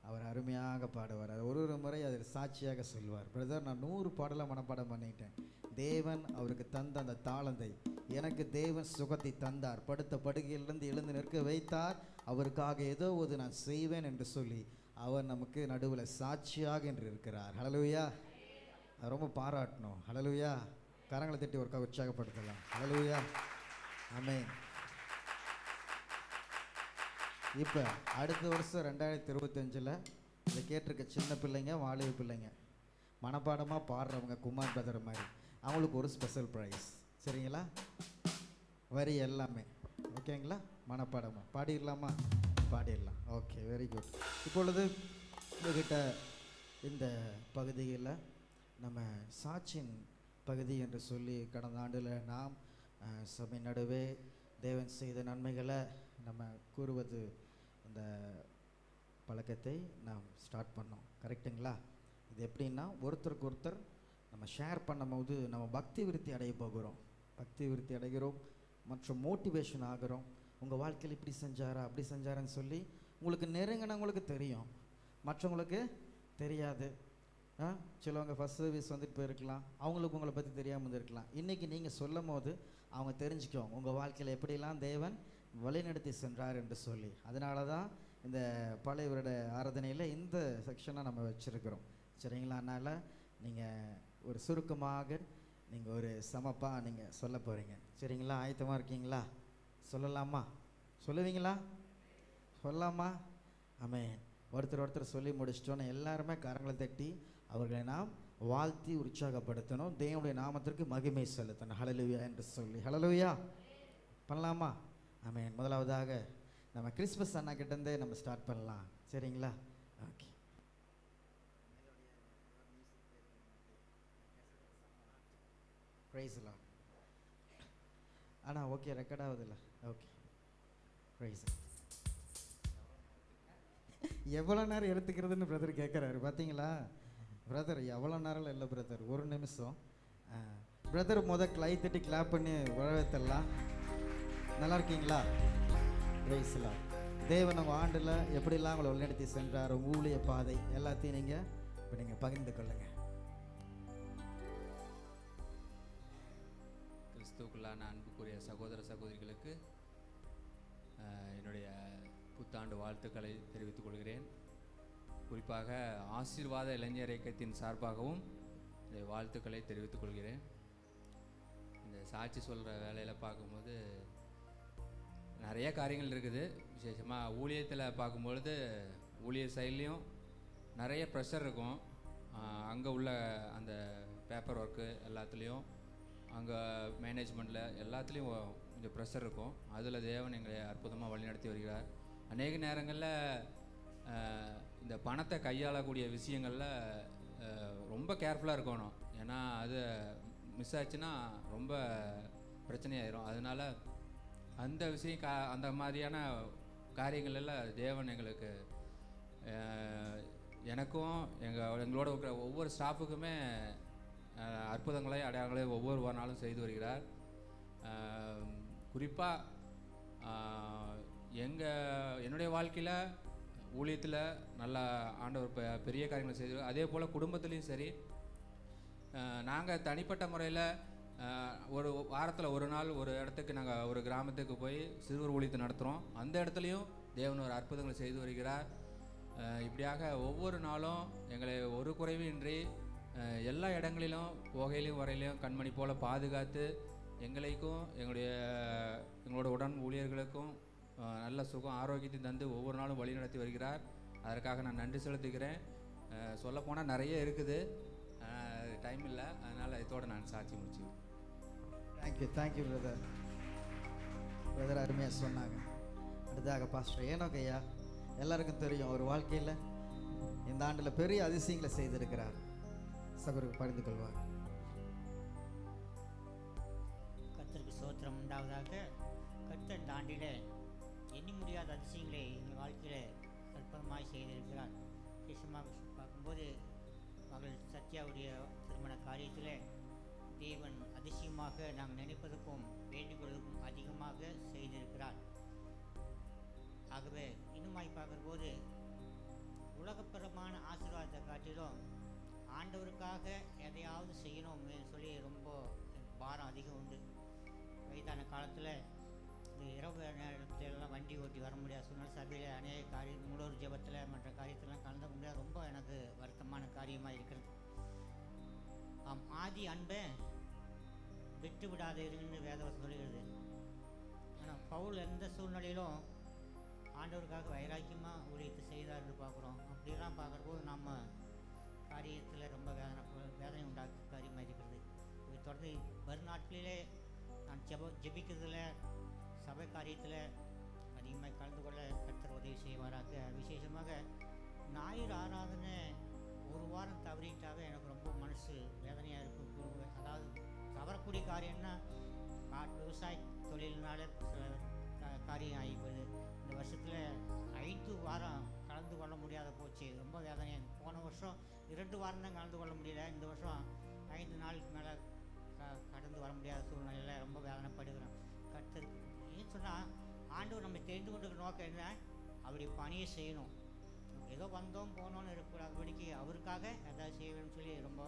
அவர் அருமையாக பாடுவார். அது ஒரு முறை அதில் சாட்சியாக சொல்வார், பிரதர் நான் 100 பாடலை மனப்பாடம் பண்ணிட்டேன். தேவன் அவருக்கு தந்த அந்த தாளந்தை எனக்கு தேவன் சுகத்தை தந்தார், படுத்த படுகையிலிருந்து எழுந்து நிற்க வைத்தார், அவருக்காக ஏதோ ஒரு நான் செய்வேன் என்று சொல்லி அவர் நமக்கு நடுவில் சாட்சியாக என்று இருக்கிறார். ஹல்லேலூயா. ரொம்ப பாராட்டணும். ஹல்லேலூயா. கரங்களை தட்டி ஒருக்கா உற்சாகப்படுத்தலாம். ஹல்லேலூயா. ஆமென். இப்போ அடுத்த வருஷம் 2025 இதை கேட்டிருக்க சின்ன பிள்ளைங்க, வாலிப பிள்ளைங்க, மனப்பாடமாக பாடுறவங்க குமார் பிரதர் மாதிரி அவங்களுக்கு ஒரு ஸ்பெஷல் ப்ரைஸ். சரிங்களா? வரி எல்லாமே ஓகேங்களா? மனப்பாடமாக பாடிடலாமா? பாடிடலாம். Okay, very good. இப்பொழுது உங்ககிட்ட இந்த பகுதியில் நம்ம சாட்சியின் பகுதி என்று சொல்லி கடந்த ஆண்டில் நாம் சபை நடுவே தேவன் செய்த நன்மைகளை நம்ம கூறுவது இந்த பழக்கத்தை நாம் ஸ்டார்ட் பண்ணோம். கரெக்டுங்களா? இது எப்படின்னா ஒருத்தருக்கு ஒருத்தர் நம்ம ஷேர் பண்ணும்போது நம்ம பக்தி விருத்தி அடைய போகிறோம். பக்தி விருத்தி அடைகிறோம் மற்றும் மோட்டிவேஷன் ஆகிறோம். உங்கள் வாழ்க்கையில் இப்படி செஞ்சாரா அப்படி செஞ்சாரான்னு சொல்லி உங்களுக்கு நெருங்கினவங்களுக்கு தெரியும், மற்றவங்களுக்கு தெரியாது. சிலவங்க ஃபஸ்ட் சர்வீஸ் வந்துட்டு போயிருக்கலாம், அவங்களுக்கு உங்களை பற்றி தெரியாமல் இருந்திருக்கலாம். இன்றைக்கி நீங்கள் சொல்லும் போது அவங்க தெரிஞ்சுக்குவோம் உங்கள் வாழ்க்கையில் எப்படிலாம் தேவன் வழிநடத்தி சென்றார் என்று சொல்லி. அதனால தான் இந்த பழைய வருட ஆராதனையில் இந்த செக்ஷனை நம்ம வச்சுருக்கிறோம். சரிங்களா? அதனால் நீங்கள் ஒரு சுருக்கமாக நீங்கள் ஒரு சமப்பாக நீங்கள் சொல்ல போகிறீங்க. சரிங்களா? ஆயத்தமாக இருக்கீங்களா? சொல்லலாமா? சொல்லுவீங்களா? சொல்லலாமா? ஆமென். ஒருத்தர் சொல்லி முடிச்சிட்டோன்னு எல்லாருமே கரங்களை தட்டி அவர்களை நாம் வாழ்த்தி உற்சாகப்படுத்தணும், தேவனுடைய நாமத்திற்கு மகிமை செலுத்தணும். ஹல்லேலூயா என்று சொல்லி ஹல்லேலூயா பண்ணலாமா? ஆமென். முதலாவதாக நம்ம கிறிஸ்மஸ் அண்ணா கிட்டேருந்தே நம்ம ஸ்டார்ட் பண்ணலாம். சரிங்களா? Okay. Praise lord. Okay, record ஆகுதுல்ல? Okay, praise. எவ்வளோ நேரம் எடுத்துக்கிறதுன்னு பிரதர் கேட்குறாரு, பார்த்தீங்களா? பிரதர் எவ்வளோ நேரம் இல்லை பிரதர், 1 நிமிஷம். பிரதர் கை தட்டி கிளாப் பண்ணி வரவேற்றலாம். நல்லா இருக்கீங்களா? Praise Lord. தேவன் உங்கள் ஆண்டில் எப்படிலாம் உங்களை வழிநடத்தி சென்றார், உங்கள் ஊழிய பாதை எல்லாத்தையும் நீங்கள் பகிர்ந்து கொள்ளுங்க. கிறிஸ்துவுக்குள்ளான அன்புக்குரிய சகோதர சகோதரிகளுக்கு என்னுடைய புத்தாண்டு வாழ்த்துக்களை தெரிவித்துக் கொள்கிறேன். குறிப்பாக ஆசீர்வாத இளைஞர் இயக்கத்தின் சார்பாகவும் இந்த வாழ்த்துக்களை தெரிவித்துக் கொள்கிறேன். இந்த சாட்சி சொல்கிற வேலையில் பார்க்கும்போது நிறைய காரியங்கள் இருக்குது. விசேஷமாக ஊழியத்தில் பார்க்கும்பொழுது ஊழியர் சைட்லேயும் நிறைய ப்ரெஷர் இருக்கும். அங்கே உள்ள அந்த பேப்பர் ஒர்க்கு எல்லாத்துலேயும், அங்கே மேனேஜ்மெண்ட்டில் எல்லாத்துலேயும் கொஞ்சம் ப்ரெஷர் இருக்கும். அதில் தேவன் எங்களை அற்புதமாக வழிநடத்தி வருகிறார். அநேக நேரங்களில் இந்த பணத்தை கையாளக்கூடிய விஷயங்களில் ரொம்ப கேர்ஃபுல்லாக இருக்கணும். ஏன்னா அது மிஸ் ஆச்சுன்னா ரொம்ப பிரச்சனையாயிரும். அதனால் அந்த விஷயம் அந்த மாதிரியான காரியங்கள் எல்லாம் தேவன் எங்களுக்கு, எனக்கும் எங்களோட இருக்கிற ஒவ்வொரு ஸ்டாஃபுக்குமே அற்புதங்களையும் அடையாளங்களையும் ஒவ்வொரு நாளும் செய்து வருகிறார். குறிப்பாக என்னுடைய வாழ்க்கையில் ஊழியத்தில் நல்லா ஆண்டவர் பெரிய காரியங்களை செய்து, அதே போல் குடும்பத்துலேயும் சரி. நாங்கள் தனிப்பட்ட முறையில் ஒரு வாரத்தில் ஒரு நாள் ஒரு இடத்துக்கு நாங்கள் ஒரு கிராமத்துக்கு போய் சிறுவர் ஊழியத்தை நடத்துகிறோம். அந்த இடத்துலையும் தேவன் ஒரு அற்புதங்களை செய்து வருகிறார். இப்படியாக ஒவ்வொரு நாளும் எங்களை ஒரு குறைவின்றி எல்லா இடங்களிலும் போகையிலையும் வரையிலையும் கண்மணி போல் பாதுகாத்து எங்களுக்கும் எங்களோட உடன் ஊழியர்களுக்கும் நல்ல சுகம் ஆரோக்கியத்தை தந்து ஒவ்வொரு நாளும் வழி நடத்தி வருகிறார். அதற்காக நான் நன்றி செலுத்துகிறேன். சொல்லப்போனால் நிறைய இருக்குது, டைம் இல்லை, அதனால் இதோடு நான் சாட்சி முடிச்சுக்கிறேன். Thank you brother. பிரதர் அருமையாக சொன்னாங்க. அடுத்தாக பாஸ்டர் ஏனோக் ஐயா, எல்லாருக்கும் தெரியும் ஒரு வாழ்க்கையில் இந்த ஆண்டில் பெரிய அதிசயங்களை செய்திருக்கிறார். சகோதரருக்கு பகிர்ந்து கொள்வார். கர்த்தருக்கு ஸ்தோத்திரம் உண்டாவதாக. கர்த்தர் இந்த ஆண்டில் எண்ணி முடியாத அதிசயங்களை எங்கள் வாழ்க்கையில் அற்புதமாய் செய்திருக்கிறார். விசேஷமாக பார்க்கும்போது மகள் சத்யாவுடைய திருமண காரியத்தில் தேவன் அதிசயமாக நாங்கள் நினைப்பதற்கும் வேண்டிக்கொள்வதற்கும் அதிகமாக செய்திருக்கிறார். ஆகவே இன்னுமாய் பார்க்கும்போது உலகப்பிரமான ஆசீர்வாதத்தை காட்டிலும் ஆண்டவருக்காக எதையாவது செய்யணும்னு சொல்லி ரொம்ப பாரம் அதிகம் உண்டு. வயதான காலத்தில் இந்த இரவு நேரத்திலலாம் வண்டி ஓட்டி வர முடியாத சூழ்நிலை, சபையில் அநேக காரியம் முழு ஜெபத்தில் மற்ற காரியத்திலாம் கலந்துக்க முடியாது. ரொம்ப எனக்கு வருத்தமான காரியமாக இருக்கிறது. ஆதி அன்பை விட்டு விடாதீர்கள்னு வேதவசம் சொல்லுகிறது. ஆனால் பவுல் எந்த சூழ்நிலையிலும் ஆண்டவருக்காக வைராக்கியமாக ஊழியத்தை செய்தார்னு பார்க்குறோம். அப்படிலாம் பார்க்குறபோது நம்ம காரியத்தில் ரொம்ப வேதனை உண்டாக்க காரியமாக இருக்கிறது. இது தொடர்ந்து வரும் நாட்களிலே நான் ஜெபிக்கிறதுல சபை காரியத்தில் அதிகமாக கலந்து கொள்ள கர்த்தர் உதவி செய்வாராக. விசேஷமாக ஞாயிறு ஆராதனை ஒரு வாரம் தவறிட்டாவே எனக்கு ரொம்ப மனசு வேதனையாக இருக்கும். அதாவது தவறக்கூடிய காரியம்னா விவசாய தொழில்னால காரியம் ஆகி போகுது. இந்த வருஷத்தில் 5 வாரம் கலந்து கொள்ள முடியாத போச்சு. ரொம்ப வேதனையாக. போன வருஷம் 2 வாரம் தான் கலந்து கொள்ள முடியல. இந்த வருஷம் 5 நாளுக்கு மேலே கடந்து வர முடியாத சூழ்நிலையில் ரொம்ப வேதனைப்படுகிறோம். கர்த்தர் ஏன்னு சொன்னால் ஆண்டவர் நம்ம தெரிந்து கொண்டு நோக்கம் என்ன, அப்படி பணியை செய்யணும். ஏதோ வந்தோம் போனோன்னு இருக்கக்கூடாதபடிக்கு அவருக்காக எதாவது செய்யணும்னு சொல்லி ரொம்ப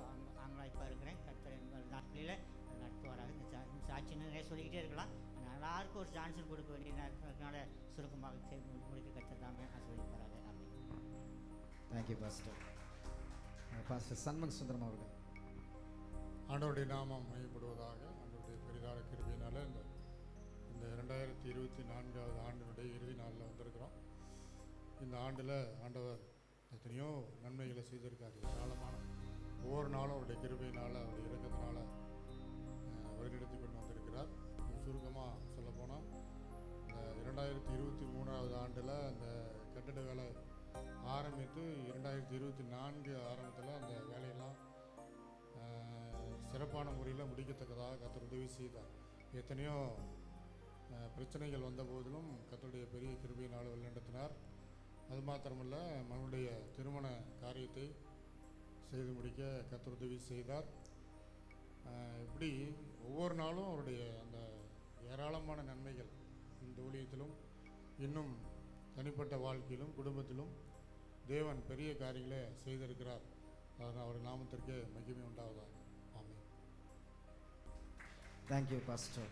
ஆங்கலாய்ப்பாக இருக்கிறேன். கர்த்தர் என்பது நாட்களில் நடத்துவாராக. இந்த சாட்சின்னு நிறைய சொல்லிக்கிட்டே இருக்கலாம். எல்லாருக்கும் ஒரு சான்ஸ் கொடுக்க வேண்டியதுனால சுருக்கமாக முடிக்க கர்த்தர் தாமே ஆசீர்வதிப்பாராக. Thank you pastor. Pastor Shanmuga Sundaram அவர்கள். ஆண்டவருடைய நாமம் மையப்படுவதாக. ஆண்டவருடைய பெரிதான கிருபையினால இந்த 2024 ஆண்டினுடைய இறுதி நாளில் வந்திருக்கிறோம். இந்த ஆண்டில் ஆண்டவர் எத்தனையோ நன்மைகளை செய்திருக்காரு. ஏராளமான ஒவ்வொரு நாளும் அவருடைய கிருபையினால் அவருடைய இறக்கத்தினால வழிநடத்தி கொண்டு வந்திருக்கிறார். சுருக்கமாக சொல்லப்போனால் இந்த 2023 ஆண்டில் அந்த கட்டிட வேலை ஆரம்பித்து 2024 ஆரம்பத்தில் அந்த வேலையெல்லாம் சிறப்பான முறையில் முடிக்கத்தக்கதாக கர்த்தர் உதவி செய்தார். எத்தனையோ பிரச்சனைகள் வந்த போதிலும் கர்த்தருடைய பெரிய கிருபையினால் வழிநடத்தினார். அது மாத்திரமல்ல, மகனுடைய திருமண காரியத்தை செய்து முடிக்க கர்த்தர் உதவி செய்தார். இப்படி ஒவ்வொரு நாளும் அவருடைய அந்த ஏராளமான நன்மைகள் இந்த ஊழியத்திலும் இன்னும் தனிப்பட்ட வாழ்க்கையிலும் குடும்பத்திலும் தேவன் பெரிய காரியங்களை செய்திருக்கிறார். அதனால் அவர் நாமத்திற்கு மகிமை உண்டாவதாக. ஆமென். Thank you pastor.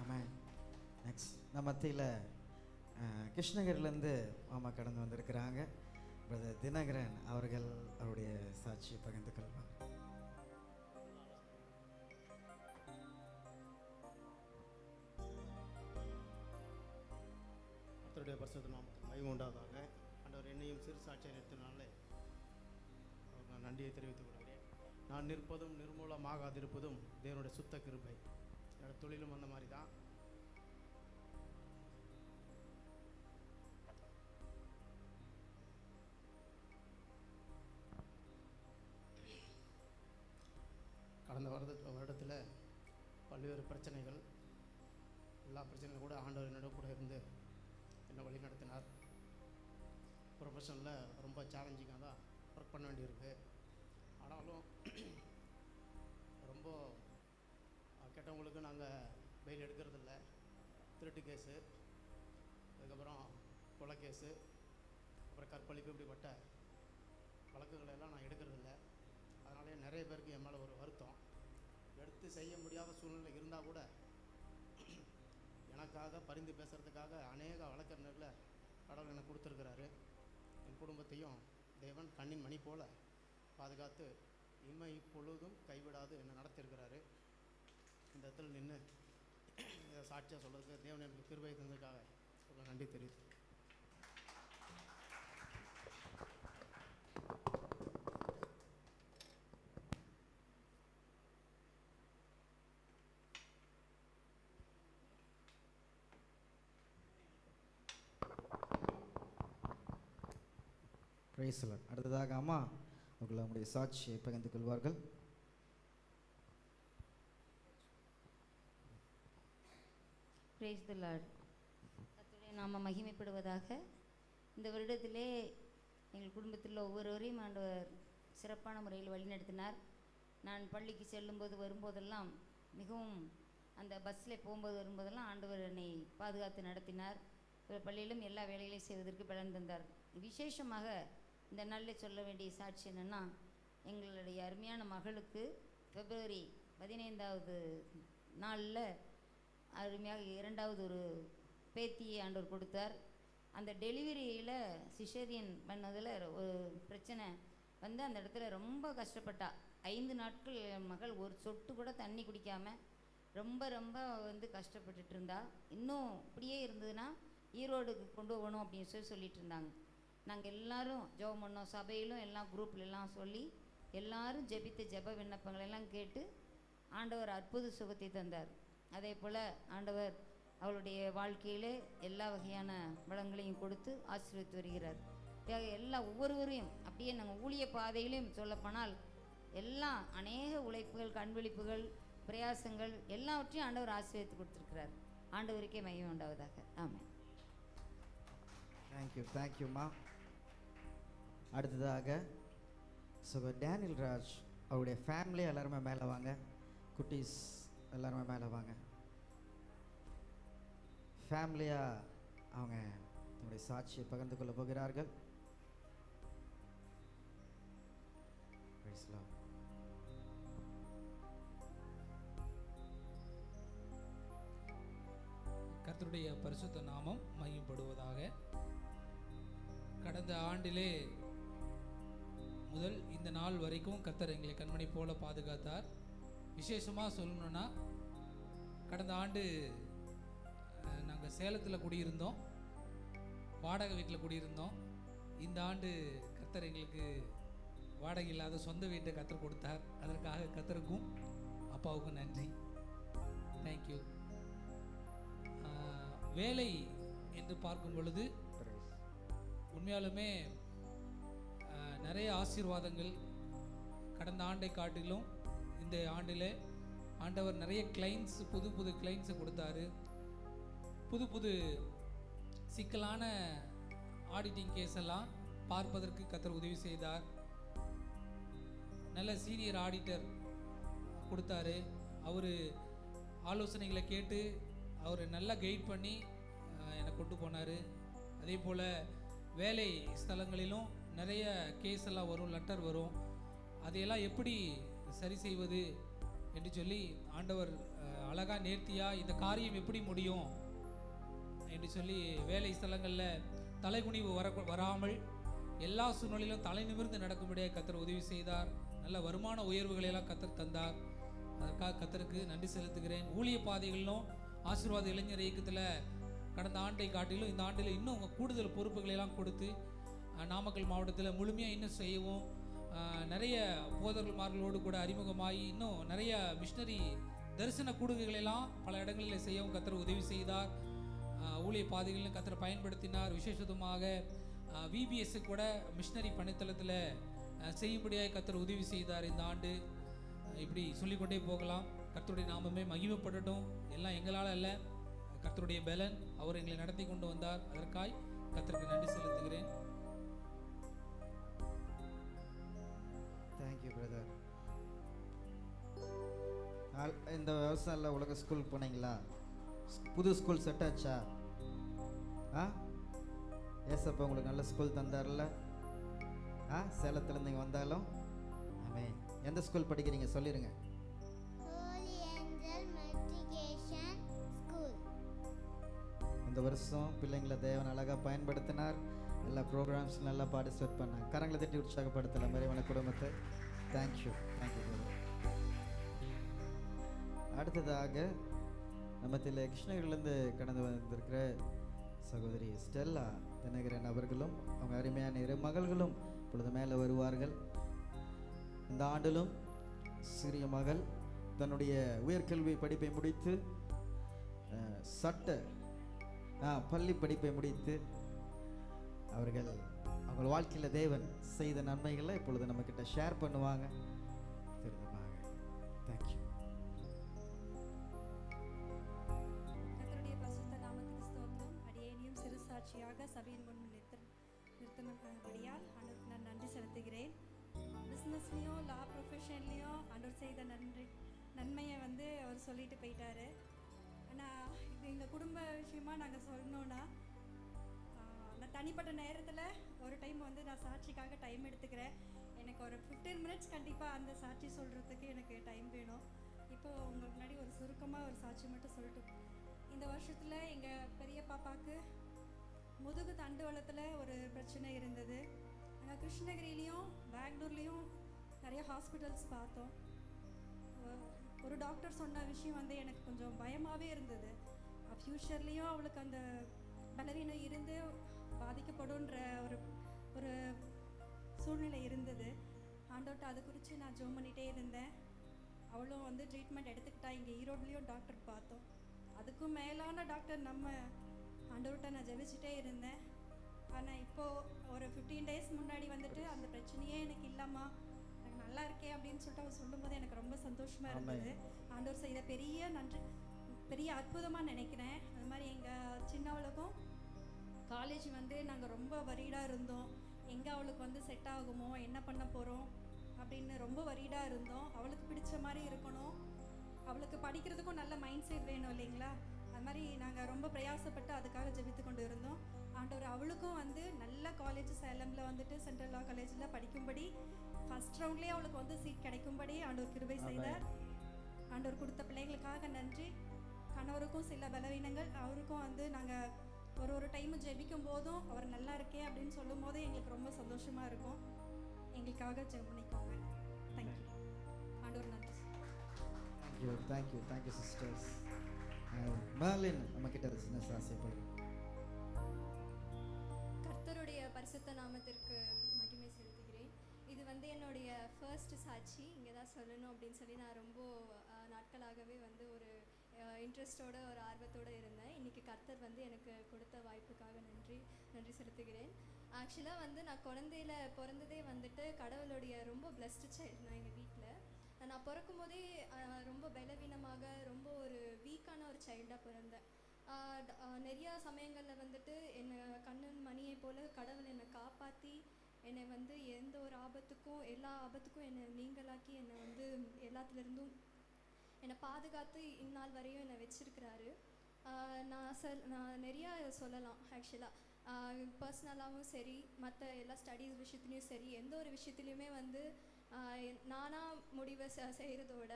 ஆமாம். நெக்ஸ்ட் நம்ம மத்தியில் கிருஷ்ணகிரிலேருந்து மாமா கடந்து வந்திருக்கிறாங்க. பிரதர் தினகரன் அவர்கள் அவருடைய சாட்சியை பகிர்ந்து கொள்வாங்க. கர்த்தருடைய பரிசுத்த நாமத்துக்கு மகிமை உண்டாவதாக. ஆண்டவர் என்னையும் சிறு சாட்சியை நிறுத்தினாலே அவர் நான் நன்றியை தெரிவித்துக் கொள்கிறேன். நான் நிற்பதும் நிர்மூலமாகாதிருப்பதும் தேவனுடைய சுத்த கிருபை. என்னோட தொழிலும் அந்த மாதிரி தான். கடந்த வருடத்தில் பல்வேறு பிரச்சனைகள், எல்லா பிரச்சனைகளும் கூட ஆண்டவர் என்னோட கூட இருந்து என்னை வழி நடத்தினார். ப்ரொஃபஷனில் ரொம்ப சேலஞ்சிங்காக தான் ஒர்க் பண்ண வேண்டியிருக்கு. ஆனாலும் ரொம்ப கெட்டவங்களுக்கு நாங்கள் பெயில் எடுக்கிறதில்ல. திருட்டு கேஸு, அதுக்கப்புறம் கொலை கேஸு, அப்புறம் கற்பழிப்பு, இப்படிப்பட்ட வழக்குகளை எல்லாம் நான் எடுக்கிறதில்ல. அதனாலே நிறைய பேருக்கு என் மேலே ஒரு வருத்தம். எடுத்து செய்ய முடியாத சூழ்நிலை இருந்தால் கூட எனக்காக பரிந்து பேசுகிறதுக்காக அநேக வழக்கறிஞர்களை கடவுள் எனக்கு கொடுத்துருக்கிறாரு. என் குடும்பத்தையும் தேவன் கண்ணின் மணி போல பாதுகாத்து இம்மை இப்பொழுதும் கைவிடாது என்னை நடத்தியிருக்கிறாரு. இந்த இடத்துல நின்று சாட்சியாக சொல்கிறதுக்கு தேவன் எனக்கு கிருபை தந்ததுக்காக ரொம்ப நன்றி தெரிவித்து. Praise the Lord. அடுத்ததாக அம்மா அவர்கள் நம்முடைய சாட்சியை பகிர்ந்து கொள்வார்கள். Praise the Lord. கர்த்தருடைய நாம மகிமைப்படுவதாக. இந்த வருடத்திலே எங்கள் குடும்பத்தில் ஒவ்வொருவரையும் ஆண்டவர் சிறப்பான முறையில் வழிநடத்தினார். நான் பள்ளிக்கு செல்லும்போது வரும்போதெல்லாம் மிகவும் அந்த பஸ்ஸில் போகும்போது வரும்போதெல்லாம் ஆண்டவர் என்னை பாதுகாத்து நடத்தினார். பள்ளியிலும் எல்லா வேலைகளையும் செய்வதற்கு பலன் தந்தார். விசேஷமாக இந்த நாளில் சொல்ல வேண்டிய சாட்சி என்னென்னா, எங்களுடைய அருமையான மகளுக்கு பிப்ரவரி 15வது நாளில் அருமையாக 2வது ஒரு பேத்தியை ஆண்டவர் கொடுத்தார். அந்த டெலிவரியில் சிசேரியன் பண்ணதில் ஒரு பிரச்சனை வந்து அந்த இடத்துல ரொம்ப கஷ்டப்பட்டா. 5 நாட்கள் என் மகள் ஒரு சொட்டு கூட தண்ணி குடிக்காமல் ரொம்ப ரொம்ப வந்து கஷ்டப்பட்டுட்டு இருந்தா. இன்னும் இப்படியே இருந்ததுன்னா ஈரோடுக்கு கொண்டு போகணும் அப்படின்னு சொல்லிட்டு இருந்தாங்க. நாங்கள் எல்லாரும் ஜெபம் பண்ணோம், சபையிலும் எல்லாம் குரூப்லெல்லாம் சொல்லி எல்லாரும் ஜெபித்த ஜெப விண்ணப்பங்களெல்லாம் கேட்டு ஆண்டவர் அற்புத சுகத்தை தந்தார். அதே போல் ஆண்டவர் அவளுடைய வாழ்க்கையிலே எல்லா வகையான வளங்களையும் கொடுத்து ஆசீர்வதித்து வருகிறார். எல்லா ஒவ்வொருவரையும் அப்படியே நாங்கள் ஊழிய பாதையிலையும் சொல்லப்போனால் எல்லாம் அநேக உழைப்புகள், கண்விழிப்புகள், பிரயாசங்கள் எல்லாவற்றையும் ஆண்டவர் ஆசீர்வதித்து கொடுத்துருக்கிறார். ஆண்டவருக்கே மகிமை உண்டாவதாக. ஆமென். தேங்க்யூம்மா. அடுத்ததாக டேனியல் ராஜ் அவருடைய ஃபேமிலி எல்லாருமே மேலே வாங்க. குட்டீஸ் எல்லாருமே மேலே வாங்க. ஃபேமிலியாக அவங்க தன்னுடைய சாட்சியை பகிர்ந்து கொள்ள போகிறார்கள். கர்த்தருடைய பரிசுத்த நாமம் மகிமைப்படுவதாக. கடந்த ஆண்டிலே முதல் இந்த நாள் வரைக்கும் கர்த்தர் எங்களை கண்மணி போல பாதுகாத்தார். விசேஷமாக சொல்லணுன்னா, கடந்த ஆண்டு நாங்கள் சேலத்தில் குடியிருந்தோம், வாடகை வீட்டில் குடியிருந்தோம். இந்த ஆண்டு கர்த்தர் எங்களுக்கு வாடகை இல்லாத சொந்த வீட்டை கர்த்தர் கொடுத்தார். அதற்காக கர்த்தருக்கும் அப்பாவுக்கும் நன்றி. தேங்க்யூ. வேலை என்று பார்க்கும் பொழுது உண்மையாலுமே நிறைய ஆசீர்வாதங்கள் கடந்த ஆண்டை காட்டிலும் இந்த ஆண்டில் ஆண்டவர் நிறைய கிளைண்ட்ஸ், புது புது கிளைண்ட்ஸை கொடுத்தாரு. புது புது சிக்கலான ஆடிட்டிங் கேஸ் எல்லாம் பார்ப்பதற்கு கர்த்தர் உதவி செய்தார். நல்ல சீனியர் ஆடிட்டர் கொடுத்தாரு. அவர் ஆலோசனைகளை கேட்டு அவர் நல்லா கைட் பண்ணி என்னை கொண்டு போனார். அதே போல் வேலை ஸ்தலங்களிலும் நிறைய கேஸ் எல்லாம் வரும், லெட்டர் வரும். அதையெல்லாம் எப்படி சரி செய்வது என்று சொல்லி ஆண்டவர் அழகாக நேர்த்தியாக இந்த காரியம் எப்படி முடியும் என்று சொல்லி வேலை ஸ்தலங்களில் தலைகுனிவு வராமல் எல்லா சூழ்நிலையிலும் தலை நிமிர்ந்து நடக்கும்படியாக கர்த்தர் உதவி செய்தார். நல்ல வருமான உயர்வுகளையெல்லாம் கர்த்தர் தந்தார். அதற்காக கர்த்தருக்கு நன்றி செலுத்துகிறேன். ஊழிய பாதைகளிலும் ஆசீர்வாத இளைஞர் இயக்கத்தில் கடந்த ஆண்டை காட்டிலும் இந்த ஆண்டில் இன்னும் கூடுதல் பொறுப்புகளெல்லாம் கொடுத்து நாமக்கல் மாவட்டத்தில் முழுமையாக இன்னும் செய்யவும், நிறைய போதகர்மார்களோடு கூட அறிமுகமாகி இன்னும் நிறைய மிஷினரி தரிசன கூடுகைகளெல்லாம் பல இடங்களில் செய்யவும் கர்த்தர் உதவி செய்தார். ஊழிய பாதைகளிலும் கர்த்தர் பயன்படுத்தினார். விசேஷமாக விபிஎஸ் கூட மிஷினரி பணித்தளத்தில் செய்யும்படியாக கர்த்தர் உதவி செய்தார் இந்த ஆண்டு. இப்படி சொல்லிக்கொண்டே போகலாம். கர்த்தருடைய நாமமே மகிமைப்படட்டும். எல்லாம் எங்களால் அல்ல, கர்த்தருடைய பலன். அவர் எங்களை நடத்தி கொண்டு வந்தார். அதற்காய் கர்த்தருக்கு நன்றி செலுத்துகிறேன். Thank you brother. இந்த விவசாயில் உலக ஸ்கூலுக்கு போனீங்களா? புது ஸ்கூல் செட் ஆச்சா? ஏசப்பா உங்களுக்கு நல்ல ஸ்கூல் தந்தார்ல? சேலத்துலேருந்து இங்கே வந்தாலும் ஆமே. எந்த ஸ்கூல் படிக்கிறீங்க சொல்லிடுங்க. இந்த வருஷம் பிள்ளைங்களை தேவன் அழகாக பயன்படுத்தினார். எல்லா ப்ரோக்ராம்ஸ் நல்லா பார்ட்டிசிபேட் பண்ணாங்க. கரங்களை தட்டி உற்சாகப்படுத்தலாம் மறைவான குடும்பத்தை. தேங்க்யூ. அடுத்ததாக நம்ம கிருஷ்ணகிரிலேருந்து கடந்து வந்திருக்கிற சகோதரி ஸ்டெல்லா தினகரன் அவர்களும் அவங்க அருமையான 2 மகள்களும் இப்பொழுது மேலே வருவார்கள். இந்த ஆண்டிலும் சிறிய மகள் தன்னுடைய உயர்கல்வி படிப்பை முடித்து பள்ளி படிப்பை முடித்து அவர்கள் அவங்க வாழ்க்கையில் தேவன் செய்த நன்மைகளை இப்பொழுது நம்மக்கிட்ட ஷேர் பண்ணுவாங்க. தேங்க்யூ. கர்த்தருடைய பரிசுத்த நாமத்துக்கு ஸ்தோத்திரம். அடியேனையும் சிறு சாட்சியாக சபையின் முன் நிறுத்தினபடியால் ஆண்டவருக்கு நான் நன்றி செலுத்துகிறேன். பிஸ்னஸ்லேயும் லா ப்ரொஃபஷன்லேயும் ஆண்டவர் செய்த நன்மையை அவர் சொல்லிட்டு போயிட்டாரு. ஆனால் இது எங்கள் குடும்ப விஷயமா நாங்கள் சொல்லணுன்னா அந்த தனிப்பட்ட நேரத்தில் ஒரு டைம் வந்து நான் சாட்சிக்காக டைம் எடுத்துக்கிறேன். எனக்கு ஒரு 15 மினிட்ஸ் கண்டிப்பாக அந்த சாட்சி சொல்கிறதுக்கு எனக்கு டைம் வேணும். இப்போது உங்களுக்கு முன்னாடி ஒரு சுருக்கமாக ஒரு சாட்சி மட்டும் சொல்லிட்டு, இந்த வருஷத்தில் எங்கள் பெரிய பாப்பாவுக்கு முதுகு தண்டுவலத்தில் ஒரு பிரச்சனை இருந்தது. நாங்கள் கிருஷ்ணகிரிலையும் பெங்களூர்லேயும் நிறைய ஹாஸ்பிட்டல்ஸ் பார்த்தோம். ஒரு டாக்டர் சொன்ன விஷயம் வந்து எனக்கு கொஞ்சம் பயமாகவே இருந்தது. ஃப்யூச்சர்லேயும் அவளுக்கு அந்த பலவீனம் இருந்து பாதிக்கப்படும்ன்ற ஒரு ஒரு சூழ்நிலை இருந்தது. ஆண்டவர்கிட்ட அது குறித்து நான் ஜோம் பண்ணிகிட்டே இருந்தேன். அவளும் வந்து ட்ரீட்மெண்ட் எடுத்துக்கிட்டா. இங்கே ஈரோட்லேயும் டாக்டர் பார்த்தோம். அதுக்கும் மேலான டாக்டர் நம்ம ஆண்டவர்கிட்ட நான் ஜெபிச்சுட்டே இருந்தேன். ஆனால் இப்போது ஒரு 15 டேஸ் முன்னாடி வந்துட்டு அந்த பிரச்சனையே எனக்கு இல்லைம்மா, எனக்கு நல்லா இருக்கே அப்படின்னு சொல்லிட்டு அவர் சொல்லும்போது எனக்கு ரொம்ப சந்தோஷமாக இருந்தது. ஆண்டவர் செய்த பெரிய அற்புதமாக நினைக்கிறேன். அது மாதிரி எங்கள் சின்னவளுக்கும் காலேஜ் வந்து நாங்கள் ரொம்ப வரீடாக இருந்தோம். எங்கே அவளுக்கு வந்து செட் ஆகுமோ, என்ன பண்ண போகிறோம் அப்படின்னு ரொம்ப வரீடாக இருந்தோம். அவளுக்கு பிடிச்ச மாதிரி இருக்கணும், அவளுக்கு படிக்கிறதுக்கும் நல்ல மைண்ட் செட் வேணும் இல்லைங்களா. அது மாதிரி நாங்கள் ரொம்ப பிரயாசப்பட்டு அதுக்காக ஜெபித்து கொண்டு இருந்தோம். ஆண்டவர் அவளுக்கும் வந்து நல்ல காலேஜ் சேலமில் வந்துட்டு சென்ட்ரல் லா காலேஜில் படிக்கும்படி ஃபஸ்ட் ரவுண்ட்லேயே அவளுக்கு வந்து சீட் கிடைக்கும்படி ஆண்டவர் கிருபை செய்தார். ஆண்டவர் கொடுத்த பிள்ளைகளுக்காக நன்றி. கணவருக்கும் சில பலவீனங்கள், அவருக்கும் வந்து நாங்கள் ஒரு டைமும் ஜெபிக்கும் போதும் அவர் நல்லா இருக்கே அப்படின்னு சொல்லும் போதே எங்களுக்கு ரொம்ப சந்தோஷமாக இருக்கும். எங்களுக்காக ஜெபம் பண்ணிக்கோங்க. தேங்க்யூ. ஆண்டவர் நன்றி. Thank you sisters. மர்லின் நம்ம கிட்ட சின்ன ஆசைப்படுறேன். கர்த்தருடைய பரிசுத்த நாமத்திற்கு மகிமை செலுத்துகிறேன். இது வந்து என்னுடைய ஃபர்ஸ்ட் சாட்சி. இங்கே தான் சொல்லணும் அப்படின்னு சொல்லி நான் ரொம்ப நாட்களாகவே வந்து ஒரு இன்ட்ரெஸ்டோட ஒரு ஆர்வத்தோடு இருந்தேன். இன்றைக்கி கர்த்தர் வந்து எனக்கு கொடுத்த வாய்ப்புக்காக நன்றி செலுத்துகிறேன். ஆக்சுவலாக வந்து நான் குழந்தையில பிறந்ததே வந்துட்டு கடவுளுடைய ரொம்ப பிளஸ்டு சைல்டு. நான் எங்கள் வீட்டில் நான் பிறக்கும் போதே ரொம்ப பலவீனமாக ரொம்ப ஒரு வீக்கான ஒரு சைல்டாக பிறந்தேன். நிறையா சமயங்களில் வந்துட்டு என்னை கண்ணன் மணியை போல் கடவுள் என்னை காப்பாற்றி என்னை வந்து எந்த ஒரு எல்லா ஆபத்துக்கும் என்னை நீங்களாக்கி என்னை வந்து எல்லாத்துலேருந்தும் என்னை பாதுகாத்து இந்நாள் வரையும் என்னை வச்சிருக்கிறாரு. நான் நிறையா சொல்லலாம். ஆக்சுவலாக பர்சனலாகவும் சரி, மற்ற எல்லா ஸ்டடீஸ் விஷயத்துலையும் சரி, எந்த ஒரு விஷயத்துலையுமே வந்து நானாக முடிவை செய்கிறதோட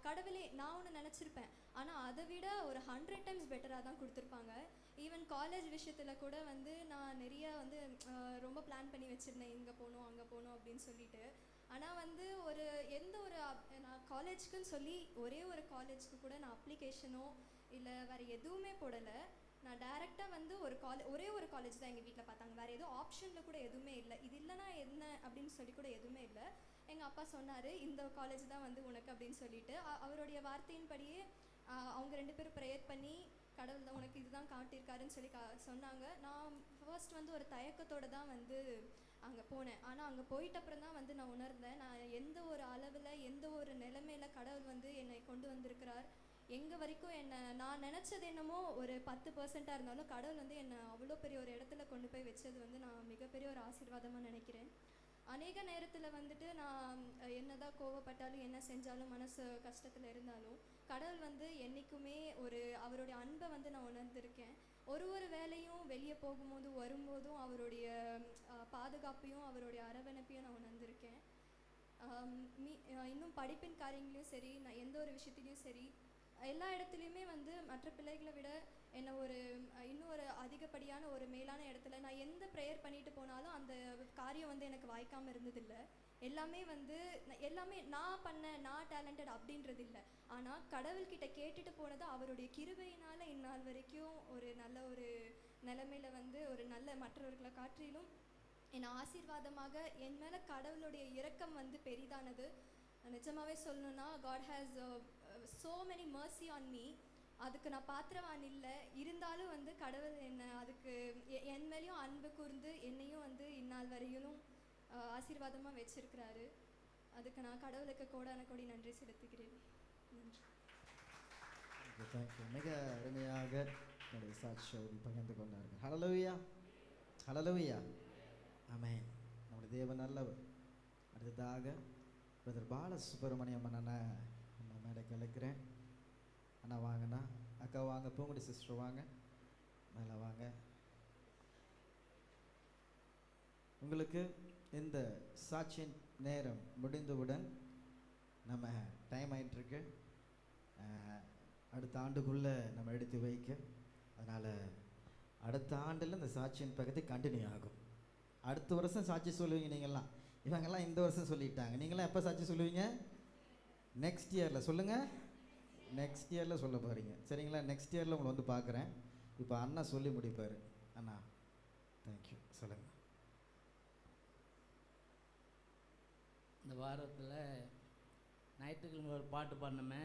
கடவுளே நான் ஒன்று நினச்சிருப்பேன், ஆனால் அதை விட ஒரு 100 டைம்ஸ் பெட்டராக தான் கொடுத்துருப்பாங்க. ஈவன் காலேஜ் விஷயத்தில் கூட வந்து நான் நிறைய வந்து ரொம்ப பிளான் பண்ணி வச்சுருந்தேன், இங்கே போகணும் அங்கே போகணும் அப்படின்னு சொல்லிட்டு. ஆனால் வந்து நான் காலேஜுக்குன்னு சொல்லி ஒரே ஒரு காலேஜுக்கு கூட நான் அப்ளிகேஷனோ இல்லை வேறு எதுவுமே போடலை. நான் டைரெக்டாக வந்து ஒரே ஒரு காலேஜ் தான் எங்கள் வீட்டில் பார்த்தாங்க. வேறு எதுவும் ஆப்ஷனில் கூட எதுவுமே இல்லை. இது இல்லைனா என்ன அப்படின்னு சொல்லி கூட எதுவுமே இல்லை. எங்கள் அப்பா சொன்னார், இந்த காலேஜ் தான் வந்து உனக்கு அப்படின்னு சொல்லிட்டு. அவருடைய வார்த்தையின்படியே அவங்க 2 பேரும் ப்ரேயர் பண்ணி கடவுள் தான் உனக்கு இதுதான் காட்டியிருக்காருன்னு சொல்லி சொன்னாங்க. நான் ஃபர்ஸ்ட் வந்து ஒரு தயக்கத்தோடு தான் வந்து அங்கே போனேன். ஆனால் அங்கே போயிட்டப்புறம் தான் வந்து நான் உணர்ந்தேன், நான் எந்த ஒரு அளவில் எந்த ஒரு நிலைமையில் கடவுள் வந்து என்னை கொண்டு வந்திருக்கிறார். எங்கே வரைக்கும் நான் நினச்சது என்னமோ ஒரு 10% இருந்தாலும் கடவுள் வந்து என்னை அவ்வளோ பெரிய ஒரு இடத்துல கொண்டு போய் வச்சது வந்து நான் மிகப்பெரிய ஒரு ஆசீர்வாதமாக நினைக்கிறேன். அநேக நேரத்தில் வந்துட்டு நான் என்னதான் கோவப்பட்டாலும் என்ன செஞ்சாலும் மனசு கஷ்டத்தில் இருந்தாலும் கடவுள் வந்து என்றைக்குமே அவருடைய அன்பை வந்து நான் உணர்ந்திருக்கேன். ஒரு வேலையும் வெளியே போகும்போது வரும்போதும் அவருடைய பாதுகாப்பையும் அவருடைய அரவணைப்பையும் நான் உணர்ந்திருக்கேன். இன்னும் படிப்பின் காரியங்களையும் சரி, நான் எந்த ஒரு விஷயத்துலையும் சரி, எல்லா இடத்துலையுமே வந்து மற்ற பிள்ளைகளை விட என்னை இன்னும் ஒரு அதிகப்படியான ஒரு மேலான இடத்துல நான் எந்த ப்ரேயர் பண்ணிட்டு போனாலும் அந்த காரியம் வந்து எனக்கு வாய்க்காமல் இருந்ததில்லை. எல்லாமே நான் டேலண்டட் அப்படின்றது இல்லை. ஆனால் கடவுள்கிட்ட கேட்டுட்டு போனது அவருடைய கிருபையினால் இந்நாள் வரைக்கும் ஒரு நல்ல ஒரு நிலைமையில் வந்து ஒரு நல்ல மற்றவர்களை காற்றிலும் என்னை ஆசீர்வாதமாக என் மேலே கடவுளுடைய இரக்கம் வந்து பெரிதானது. நிஜமாகவே சொல்லணுன்னா God has so many mercy on me. அதுக்கு நான் பாத்திரவான் இல்லை. இருந்தாலும் வந்து கடவுள் என்னை அதுக்கு என் மேலேயும் அன்பு கூர்ந்து என்னையும் வந்து இந்நாள் வரையிலும் ஆசீர்வாதமாக வச்சிருக்கிறாரு. அதுக்கு நான் கடவுளுக்கு கோடான கோடி நன்றி செலுத்துகிறேன். நன்றி. தேங்க்யூ. மிக அருமையாக என்னுடைய சாட்சியை பகிர்ந்து கொண்டார்கள். ஹல்லேலூயா, ஹல்லேலூயா, ஆமென். நம்முடைய தேவன் நல்லவர். அடுத்ததாக பிரதர் பாலசுப்ரமணியம் அண்ணனை நம்ம மேடைக்கு அழைக்கிறேன். அண்ணா வாங்கண்ணா, அக்கா வாங்க, பூங்குடி சிஸ்டர் வாங்க, மேலே வாங்க. உங்களுக்கு இந்த சாட்சியின் நேரம் முடிந்தவுடன் நம்ம டைம் ஆயிட்டுருக்கு, அடுத்த ஆண்டுக்குள்ளே நம்ம எடுத்து வைக்க. அதனால் அடுத்த ஆண்டில் இந்த சாட்சியின் பக்கத்தை கண்டினியூ ஆகும். அடுத்த வருஷம் சாட்சி சொல்லுவீங்க நீங்கள்லாம். இவங்கெல்லாம் இந்த வருஷம் சொல்லிட்டாங்க. நீங்களாம் எப்போ சாட்சி சொல்லுவீங்க? நெக்ஸ்ட் இயரில் சொல்லுங்கள். நெக்ஸ்ட் இயரில் சொல்ல போகிறீங்க, சரிங்களா? நெக்ஸ்ட் இயரில் உங்களை வந்து பார்க்குறேன். இப்போ அண்ணா சொல்லி முடிப்பார். அண்ணா தேங்க்யூ, சொல்லுங்கள். இந்த வாரத்தில் ஞாயிற்றுக்கிழமை ஒரு பாட்டு பாடினோமே,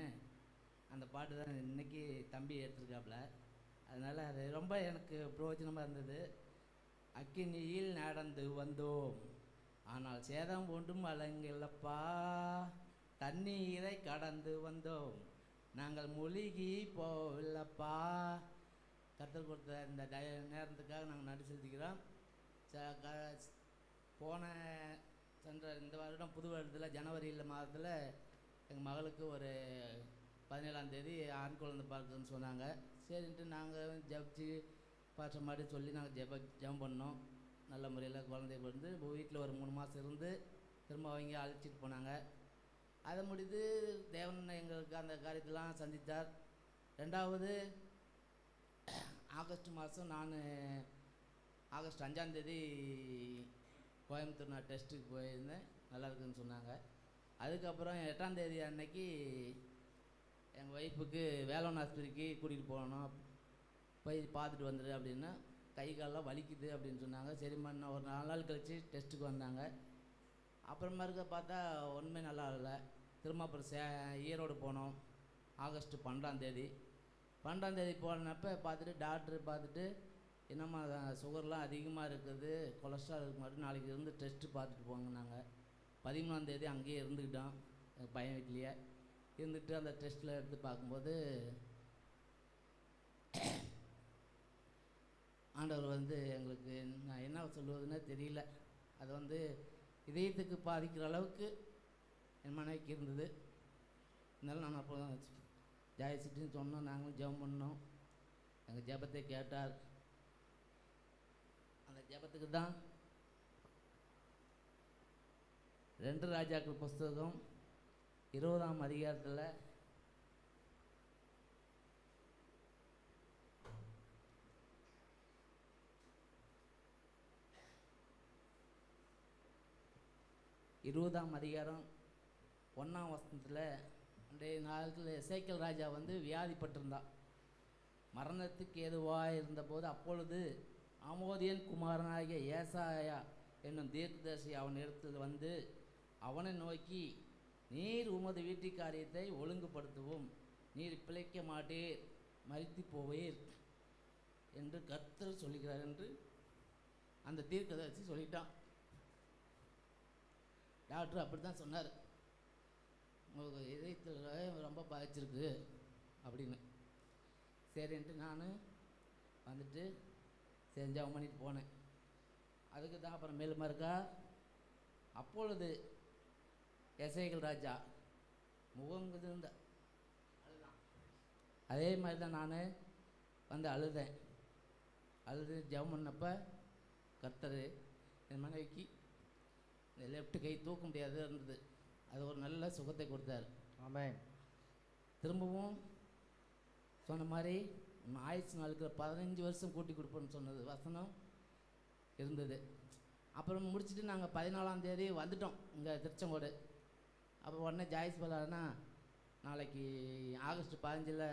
அந்த பாட்டு தான் இன்றைக்கி தம்பி எடுத்துருக்காப்புல. அதனால் அது ரொம்ப எனக்கு பிரயோஜனமாக இருந்தது. அக்கினியில் நடந்து வந்தோம், ஆனால் சேதம் ஒன்றும் அலங்கில்லப்பா. தண்ணீரை கடந்து வந்தோம், நாங்கள் மூழ்கி போகலப்பா. கற்றுக் கொடுத்த இந்த நேரத்துக்காக நாங்கள் நன்றி செலுத்திக்கிறோம். இந்த வருடம் புது வருடத்தில் ஜனவரியில் மாதத்தில் எங்கள் மகளுக்கு ஒரு 17ஆம் தேதி ஆண் குழந்தை பார்க்குதுன்னு சொன்னாங்க. சரின்ட்டு நாங்கள் ஜபிச்சு பாற்ற மாதிரி சொல்லி நாங்கள் ஜெபம் பண்ணோம். நல்ல முறையில் குழந்தை வந்து வீட்டில் ஒரு 3 மாதம் இருந்து திரும்ப அவங்க அழைச்சிட்டு போனாங்க. அதை முடித்து தேவன் எங்களுக்கு அந்த காரியத்தெல்லாம் சந்தித்தார். 2வது ஆகஸ்ட் மாதம் நான் ஆகஸ்ட் 5ஆம் தேதி கோயம்புத்தூர் நான் டெஸ்ட்டுக்கு போயிருந்தேன், நல்லா இருக்குதுன்னு சொன்னாங்க. அதுக்கப்புறம் 8ஆம் தேதி அன்னைக்கு எங்கள் ஒய்ஃபுக்கு வேலவன் ஆஸ்பத்திரிக்கு கூட்டிகிட்டு போகணும், போய் பார்த்துட்டு வந்துடு அப்படின்னா கை காலெலாம் வலிக்குது அப்படின்னு சொன்னாங்க. சரிம்மா இன்னும் ஒரு 4 நாள் கழித்து டெஸ்ட்டுக்கு வந்தாங்க. அப்புறமா இருக்க பார்த்தா ஒன்றுமே நல்லா இல்லை. திரும்ப அப்புறம் ஈரோடு போனோம். ஆகஸ்ட் 12ஆம் தேதி போனப்போ பார்த்துட்டு டாக்டர் பார்த்துட்டு என்னம்மா சுகர்லாம் அதிகமாக இருக்குது, கொலஸ்ட்ரால் இருக்கு மாதிரி, நாளைக்கு இருந்து டெஸ்ட்டு பார்த்துட்டு போங்கன்னாங்க. 13ஆம் தேதி அங்கேயே இருந்துக்கிட்டோம், எங்கள் பையன் வீட்லேயே இருந்துட்டு அந்த டெஸ்ட்டில் எடுத்து பார்க்கும்போது ஆண்டவர் வந்து எங்களுக்கு நான் என்ன சொல்லுவதுன்னே தெரியல. அது வந்து இதயத்துக்கு பாதிக்கிற அளவுக்கு என் மனைவிக்கு இருந்தது. இருந்தாலும் நான் அப்போ ஜாயசிட்டின்னு சொன்னோம், நாங்களும் ஜெபம் பண்ணோம். எங்கள் ஜெபத்தை கேட்டார். அந்த ஜெபத்துக்கு தான் 2 ராஜாக்கள் புஸ்தகம் 20ஆம் அதிகாரத்தில் அதிகாரம் 1ஆம் வசனத்தில் அன்றைய நாளில் எசேக்கியேல் ராஜா வந்து வியாதிப்பட்டிருந்தான், மரணத்துக்கு ஏதுவாக இருந்தபோது அப்பொழுது ஆமோதியன் குமாரனாகிய ஏசாயா என்னும் தீர்க்கதரிசி அவன் இடத்தில் வந்து அவனை நோக்கி, நீர் உமது வீட்டு காரியத்தை ஒழுங்குபடுத்தவும், நீர் பிழைக்க மாட்டீர், மரித்து போவீர் என்று கர்த்தர் சொல்லுகிறார் என்று அந்த தீர்க்கதரிசி சொல்லிட்டான். டாக்டர் அப்படி தான் சொன்னார், உங்களுக்கு இதயத்தில் ரொம்ப பாதிச்சிருக்கு அப்படின்னு. சரின்ட்டு நான் வந்துட்டு ஜெபம் பண்ணிட்டு போனேன். அதுக்கு தான் அப்புறம் மேலுமா இருக்கா, அப்பொழுது எசேக்கியேல் ராஜா முகங்குது இருந்த அழுதான். அதே மாதிரி தான் நான் வந்து அழுது ஜெபம் பண்ணப்போ கர்த்தர் என் மனைவிக்கு இந்த லெஃப்ட் கை தூக்க முடியாது இருந்தது, அது ஒரு நல்ல சுகத்தை கொடுத்தார். ஆமென். திரும்பவும் சொன்ன மாதிரி ஆயுசு நாளுக்கு 15 வருஷம் கூட்டி கொடுப்போன்னு சொன்னது வசனம் இருந்தது. அப்புறம் முடிச்சுட்டு நாங்கள் 14ஆம் தேதி வந்துட்டோம் இங்கே திருச்செங்கோடு. அப்போ உடனே ஜாய்ஸ் பலானா நாளைக்கு ஆகஸ்ட் 15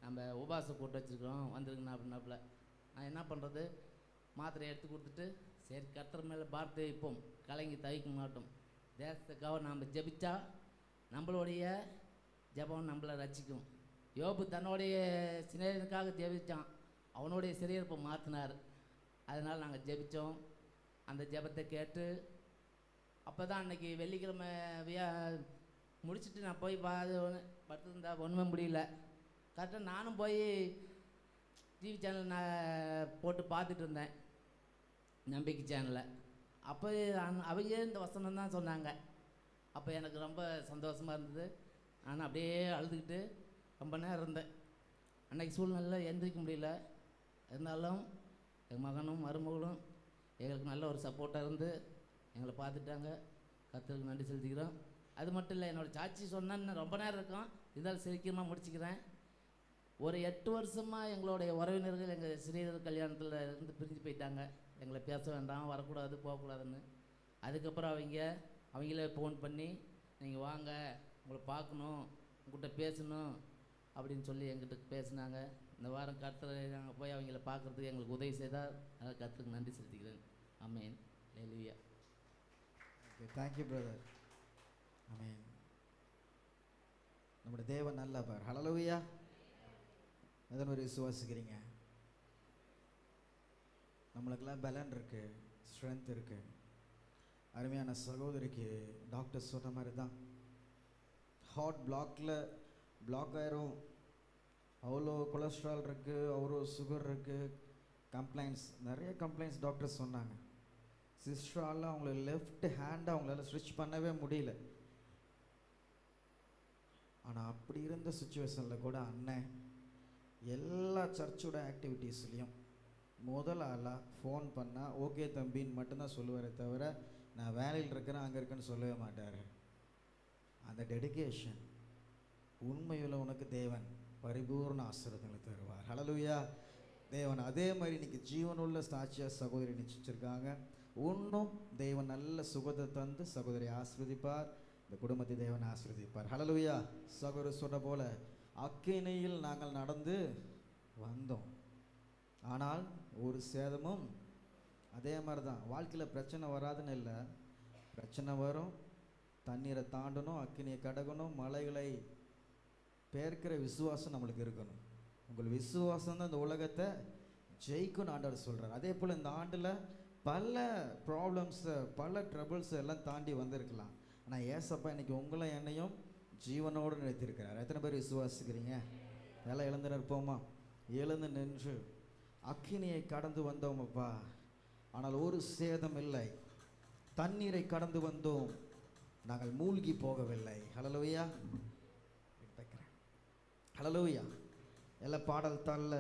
நம்ம உபாச கூட்டு வச்சுருக்கிறோம் வந்துருங்கண்ணா அப்படின்னாப்புல. நான் என்ன பண்ணுறது, மாத்திரை எடுத்து கொடுத்துட்டு சரி கர்த்தர் மேலே பார்த்து வைப்போம், கலங்கி தவிக்க மாட்டோம், தேசத்துக்காக நாம் ஜெபிச்சா நம்மளுடைய ஜெபம் நம்மளை ரசிக்கும். யோபு தன்னுடைய சிநேகனுக்காக ஜெபித்தான், அவனுடைய சிறையிருப்பை மாற்றினார். அதனால் நாங்கள் ஜெபித்தோம். அந்த ஜெபத்தை கேட்டு அப்போ தான் அன்றைக்கி வெள்ளிக்கிழமை முடிச்சுட்டு நான் போய் படுத்துருந்தா ஒன்றுமே முடியல. கரெக்டாக நானும் போய் டிவி சேனல் நான் போட்டு பார்த்துட்டு இருந்தேன், நம்பிக்கை சேனலில். அப்போ அவங்க இந்த வசனம் தான் சொன்னாங்க. அப்போ எனக்கு ரொம்ப சந்தோஷமாக இருந்தது. நான் அப்படியே அழுதுகிட்டு ரொம்ப நேரம் இருந்தேன். அன்றைக்கி சூழ்நிலையில் எந்திரிக்க முடியல. இருந்தாலும் என் மகனும் மருமகளும் எங்களுக்கு நல்ல ஒரு சப்போர்ட்டாக இருந்து எங்களை பார்த்துட்டாங்க. கர்த்தருக்கு நன்றி செலுத்திக்கிறோம். அது மட்டும் இல்லை, என்னோடய சாட்சி சொன்னேன்னு ரொம்ப நேரம் இருக்கும், இருந்தாலும் சீக்கிரமாக முடிச்சுக்கிறேன். ஒரு 8 வருஷமாக எங்களுடைய உறவினர்கள் எங்கள் ஸ்ரீதர் கல்யாணத்தில் இருந்து பிரிஞ்சு போயிட்டாங்க. எங்களை பேச வேண்டாம், வரக்கூடாது, போகக்கூடாதுன்னு. அதுக்கப்புறம் அவங்களே ஃபோன் பண்ணி நீங்கள் வாங்க, உங்களை பார்க்கணும், உங்கள்கிட்ட பேசணும் அப்படின்னு சொல்லி எங்கிட்ட பேசினாங்க. இந்த வாரம் கர்த்தர் நாங்கள் போய் அவங்கள பார்க்குறதுக்கு எங்களுக்கு உதவி செய்தால் அதை கர்த்தருக்கு நன்றி செலுத்திக்கிறேன். ஆமென். ஹல்லேலூயா. Thank you brother. ஆமென். நம்முடைய தேவன் நல்லவர். ஹல்லேலூயா. எதன ஒரு விசுவாசிக்கிறீங்க? நம்மளுக்கெல்லாம் பலன் இருக்கு, ஸ்ட்ரென்த் இருக்கு. அருமையான சகோதரிக்கு டாக்டர் சொன்ன மாதிரி தான் ஹார்ட் பிளாக் ஆயிரும், அவ்வளோ கொலஸ்ட்ரால் இருக்குது, அவ்வளோ சுகர் இருக்குது, கம்ப்ளைண்ட்ஸ், நிறைய கம்ப்ளைண்ட்ஸ் டாக்டர் சொன்னாங்க. சிஸ்டரால் அவங்கள லெஃப்ட் ஹேண்டை அவங்களால ஸ்விட்ச் பண்ணவே முடியல. ஆனால் அப்படி இருந்த சுச்சுவேஷனில் கூட அண்ணன் எல்லா சர்ச்சோட ஆக்டிவிட்டீஸ்லேயும் முதல் ஆளாக ஃபோன் பண்ணால் ஓகே தம்பின்னு மட்டும்தான் சொல்லுவாரே தவிர நான் வேலையில் இருக்கிறேன் அங்கே இருக்கேன்னு சொல்லவே மாட்டார். அந்த டெடிகேஷன், உண்மையில் உனக்கு தேவன் பரிபூர்ண ஆசீர்வாதங்களை தருவார். ஹல்லேலூயா. தேவன் அதே மாதிரி இன்னைக்கு ஜீவனுள்ள சாட்சியாக சகோதரி நிச்சயிச்சிருக்காங்க. இன்னும் தேவன் நல்ல சுகத்தை தந்து சகோதரி ஆசீர்வதிப்பார், இந்த குடும்பத்தை தேவன் ஆசீர்வதிப்பார். ஹல்லேலூயா. சகோதரி சொன்ன போல அக்கினியில் நாங்கள் நடந்து வந்தோம், ஆனால் ஒரு சேதமும். அதே மாதிரி தான் வாழ்க்கையில் பிரச்சனை வராதுன்னு இல்லை, பிரச்சனை வரும், தண்ணீரை தாண்டணும், அக்கினியை கடக்கணும், மலைகளை பேர்க்கிற விசுவாசம் நம்மளுக்கு இருக்கணும். உங்கள் விசுவாசம் தான் இந்த உலகத்தை ஜெயிக்கும்னு ஆண்டவர் சொல்கிறார். அதே போல் இந்த ஆண்டில் பல ப்ராப்ளம்ஸை, பல ட்ரபிள்ஸை எல்லாம் தாண்டி வந்திருக்கலாம். ஆனால் ஏசப்பா இன்னைக்கு உங்களை என்னையும் ஜீவனோடு நிறுத்தியிருக்கிறார். எத்தனை பேர் விசுவாசிக்கிறீங்க? எல்லாம் எழுந்து நிற்போமா? எழுந்து நின்று அக்கினியை கடந்து வந்தோமப்பா, ஆனால் ஒரு சேதம் இல்லை, தண்ணீரை கடந்து வந்தோம், நாங்கள் மூழ்கி போகவில்லை. ஹல்லேலூயா. ஹல்லேலூயா. எல்லா பாடல் தாளில்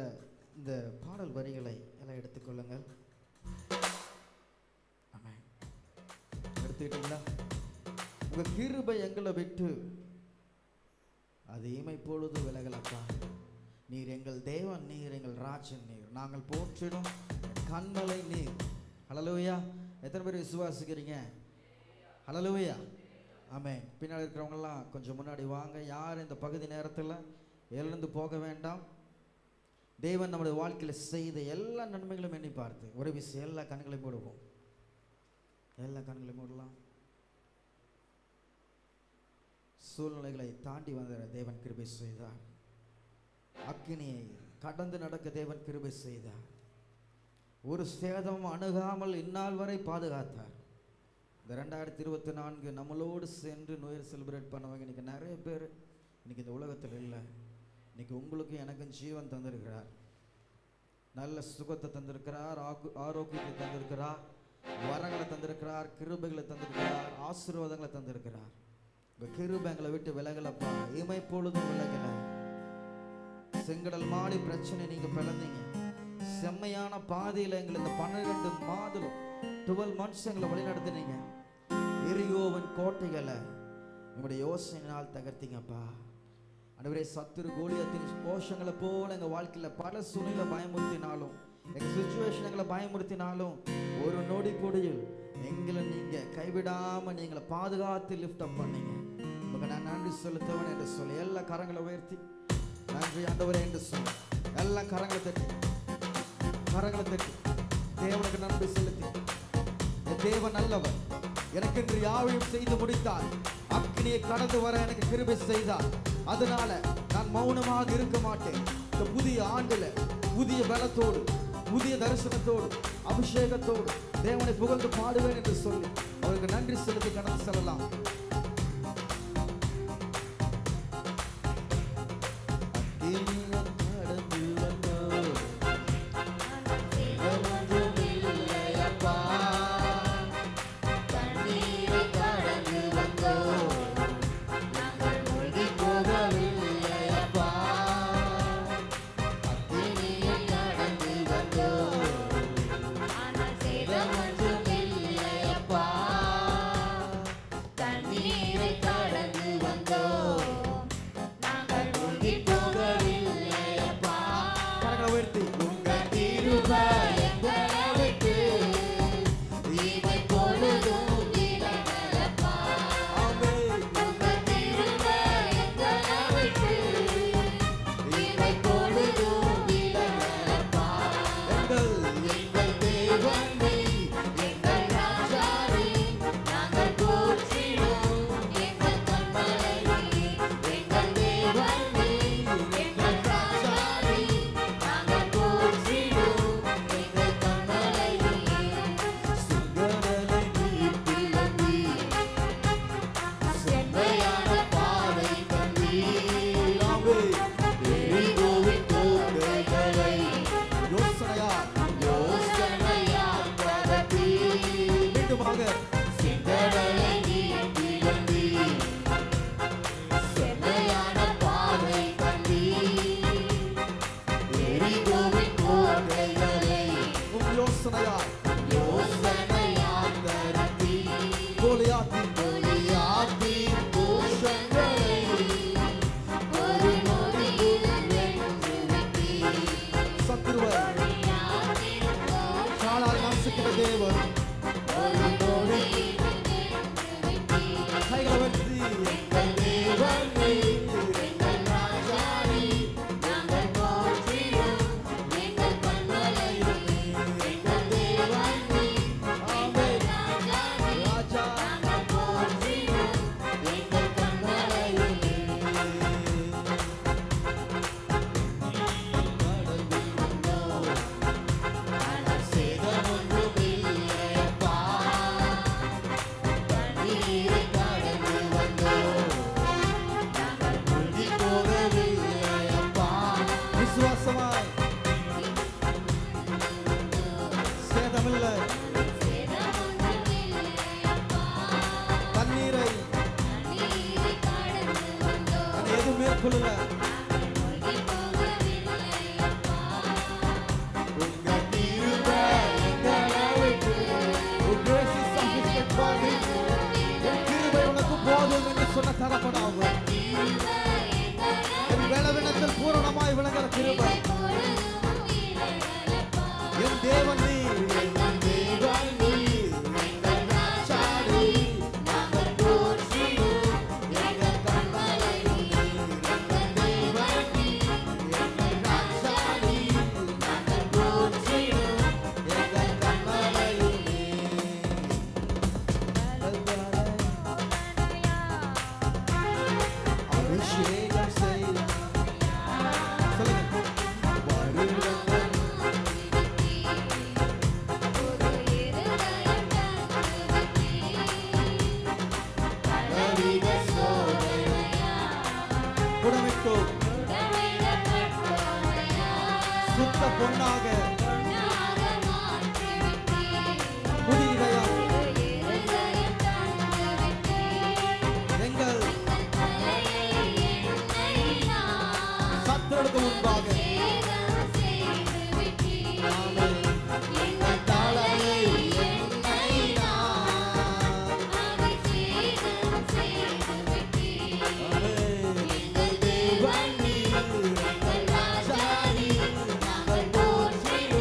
இந்த பாடல் வரிகளை எல்லாம் எடுத்துக்கொள்ளுங்கள். ஆமென். எடுத்துக்கிட்டீங்களா? உங்கள் கிருபை எங்களை விட்டு அது இமைப்பொழுது விலகலப்பா. நீர் எங்கள் தேவன், நீர் எங்கள் ராஜன், நீர் நாங்கள் போற்றிடும் கண்மலை நீர். ஹல்லேலூயா. எத்தனை பேர் விசுவாசிக்கிறீங்க? ஹல்லேலூயா. ஆமென். பின்னாடி இருக்கிறவங்கெல்லாம் கொஞ்சம் முன்னாடி வாங்க. யார் இந்த பகுதி நேரத்தில் எழுந்து போக வேண்டாம். தேவன் நம்முடைய வாழ்க்கையில் செய்த எல்லா நன்மைகளும் எண்ணி பார்த்து ஒரு விஷயம் எல்லா கண்களையும் மூடுவோம். எல்லா கண்களையும் மூடலாம். சூழ்நிலைகளை தாண்டி வந்த தேவன் கிருபை செய்தார். அக்கினியை கடந்து நடக்க தேவன் கிருபை செய்தார். ஒரு சேதம் அணுகாமல் இந்நாள் வரை பாதுகாத்தார். இந்த 2024 நம்மளோடு சென்று நோயர் செலிப்ரேட் பண்ணவங்க இன்னைக்கு நிறைய பேர் இன்னைக்கு இந்த உலகத்தில் இல்லை. இன்னைக்கு உங்களுக்கும் எனக்கும் ஜீவன் தந்திருக்கிறார், நல்ல சுகத்தை தந்திருக்கிறார், ஆரோக்கியத்தை தந்திருக்கிறார், வரங்களை தந்திருக்கிறார், கிருபைகளை தந்திருக்கிறார், ஆசீர்வாதங்களை தந்திருக்கிறார். உங்கள் கிருபை எங்களை விட்டு விலகலப்பா, இமைப்பொழுதும் விலகல. செங்கடல் மாடி பிரச்சனை நீங்கள் பிளந்தீங்க, செம்மையான பாதையில் எங்களை இந்த 12 மாதம் 12 months எங்களை வழி நடத்தினீங்க. எரியோவன் கோட்டைகளை உங்களுடைய யோசனையினால் தகர்த்தீங்கப்பா. ஆண்டவரே, சத்துரு கோலியாத்தின் கோஷங்களை போல எங்கள் வாழ்க்கையில் பல சூழ்நிலை பயமுறுத்தினாலும், எங்கள் சுச்சுவேஷன் எங்களை பயமுறுத்தினாலும், ஒரு நொடி பொடியில் எங்களை நீங்கள் கைவிடாமல் நீங்களை பாதுகாத்து லிஃப்ட் அப் பண்ணீங்க. உங்களுக்கு நான் நன்றி செலுத்தவன் என்று சொல்லி எல்லா கரங்களை உயர்த்தி நன்றி ஆண்டவரே என்று சொல்லி எல்லா கரங்களை தட்டி தேவனுக்கு நன்றி செலுத்தி, தேவன் நல்லவர், எனக்கென்று யாவையும் செய்து முடித்தார், அக்கினியை கடந்து வர எனக்கு கிருபை செய்தார், அதனால நான் மௌனமாக இருக்க மாட்டேன். இந்த புதிய ஆண்டுல புதிய பலத்தோடு, புதிய தரிசனத்தோடு, அபிஷேகத்தோடு தேவனை புகழ்ந்து பாடுவேன் என்று சொல்லி அவருக்கு நன்றி செலுத்தி கடந்து செல்லலாம். ஆனால் சேதம் விசுவாசமாய் சேதமில்லை தண்ணீரை என்னை எதுவும் மேற்கொள்ளல உங்க கிருபை எங்களுக்கு உன் grace is sufficient for me. உன் கிருபை உனக்கு போதும் என்று சொன்ன தரப்படாகும் என் வேளவினத்தில் பூரணமாய் விளங்குற கிருபை என் தேவன் நீர் என் தேவன் நீர் எங்கள் ராஜாடி நாங்கள் போற்றியோம் எங்கள் கண்மலையும் நீர் எங்கள் தேவன் நீர் எங்கள் ராஜாடி நாங்கள் போற்றியோம் எங்கள் கண்மலையும் அபிஷேகம் செய் சொல்லுங்க வருடங்கள் குடமிட்டோ சுத்த பொன்னாக புது இதயம் எங்கள் சத்துருக்கு முன்பாக ஆமென். எங்கள் தலையை எண்ணெயினால் எங்கள் தேவன் நீர் எங்கள் ராஜா நீர் நாங்கள் போற்றியோம்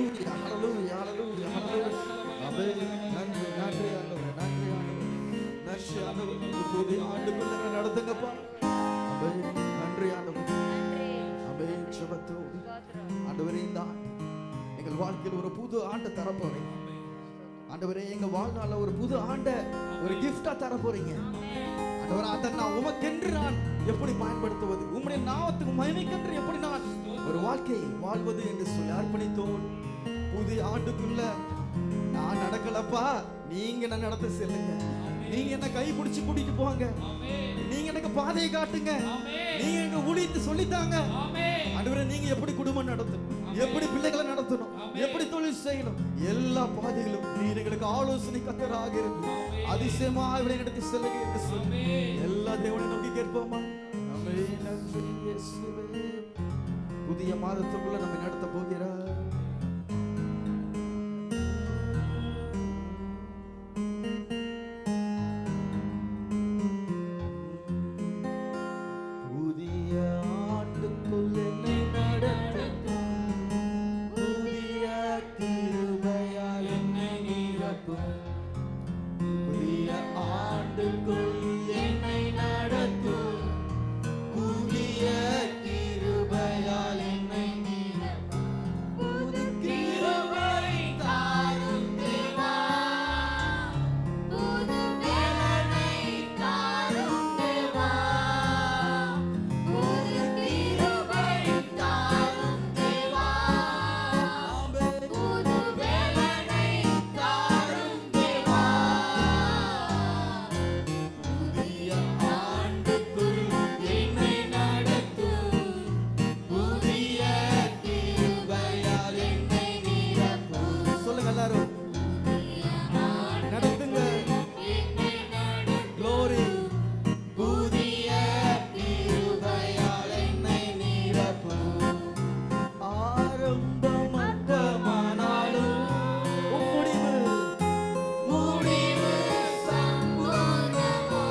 ஹalleluya ஹalleluya ஹalleluya ஹalleluya ஆமென். நன்றி நன்றி ஆண்டவரே, நன்றி ஆண்டவரே, நன்றி ஆண்டவரே. புதிய ஆண்டுக்குள்ள நடத்துங்கப்பா. ஆமென். நன்றி ஆண்டவரே. ஆமென். ஜெபத்தோடு ஆண்டவரே, இந்த ஆண்டு எங்கள் வாழ்க்கையில் ஒரு புது ஆண்டை தரப்போறீங்க ஆண்டவரே. எங்க வாழ்நாள்ல ஒரு புது ஆண்டை ஒரு கிஃப்டா தரப்போறீங்க ஆண்டவரே. அதை நான் உமக்கென்று நான் எப்படி பயன்படுத்துவது, உம்முடைய நாமத்துக்கு மகிமைக்கென்று எப்படி நான் ஒரு வாழ்க்கை வாழ்வது என்று சொல்லி அர்ப்பணித்தோம். புதிய ஆண்டுக்குள்ள நான் நடக்கலப்பா, நீங்க என்ன நடத்த செல்லுங்க. நீங்க என்ன கை பிடிச்சு கூட்டிட்டு போங்க. நீங்க எனக்கு பாதையை காட்டுங்க. நீங்க எனக்கு ஊழியத்தை சொல்லித்தாங்க ஆண்டவரே. நீங்க எப்படி குடும்பம் நடத்தணும், எப்படி பிள்ளைகளை நடத்தணும், எப்படி தொழில் செய்யணும், எல்லா பாதைகளும் நீர் எங்களுக்கு ஆலோசனை கர்த்தராக இருந்து அதிசயமா இவரை நடத்தி செல்லுங்க என்று சொல்லி எல்லா தேவனை நோக்கி கேட்போமா. ஆமென். நன்றி இயேசுவே. புதிய மாதத்துக்குள்ள நம்ம நடத்த போகிறார். புதிய ஆண்டுக்குள் என்னை நடத்தும், புதிய கிருபையால் என்னை நிரப்பும். புதிய ஆண்டுக்குள் என்னை நடத்தும், புதிய கிருபையால் என்னை நிரப்பும். புது கிருபை தாரும் தேவா, புது பலனை தாரும் தேவா. புது கிருபை தாரும் தேவா, புது பலனை தாரும் தேவா. புதிய ஆண்டுக்குள் என்னை நடத்தும், புதிய கிருபையால் என்னை நிரப்பும். சொல்லுங்க எல்லாரும், நடத்துங்க. Glory. புதிய கிருபையால் என்னை நிரப்பும். ஆரம்பம் அற்பமானாலும் முடிவு சம்பூர்ணமா.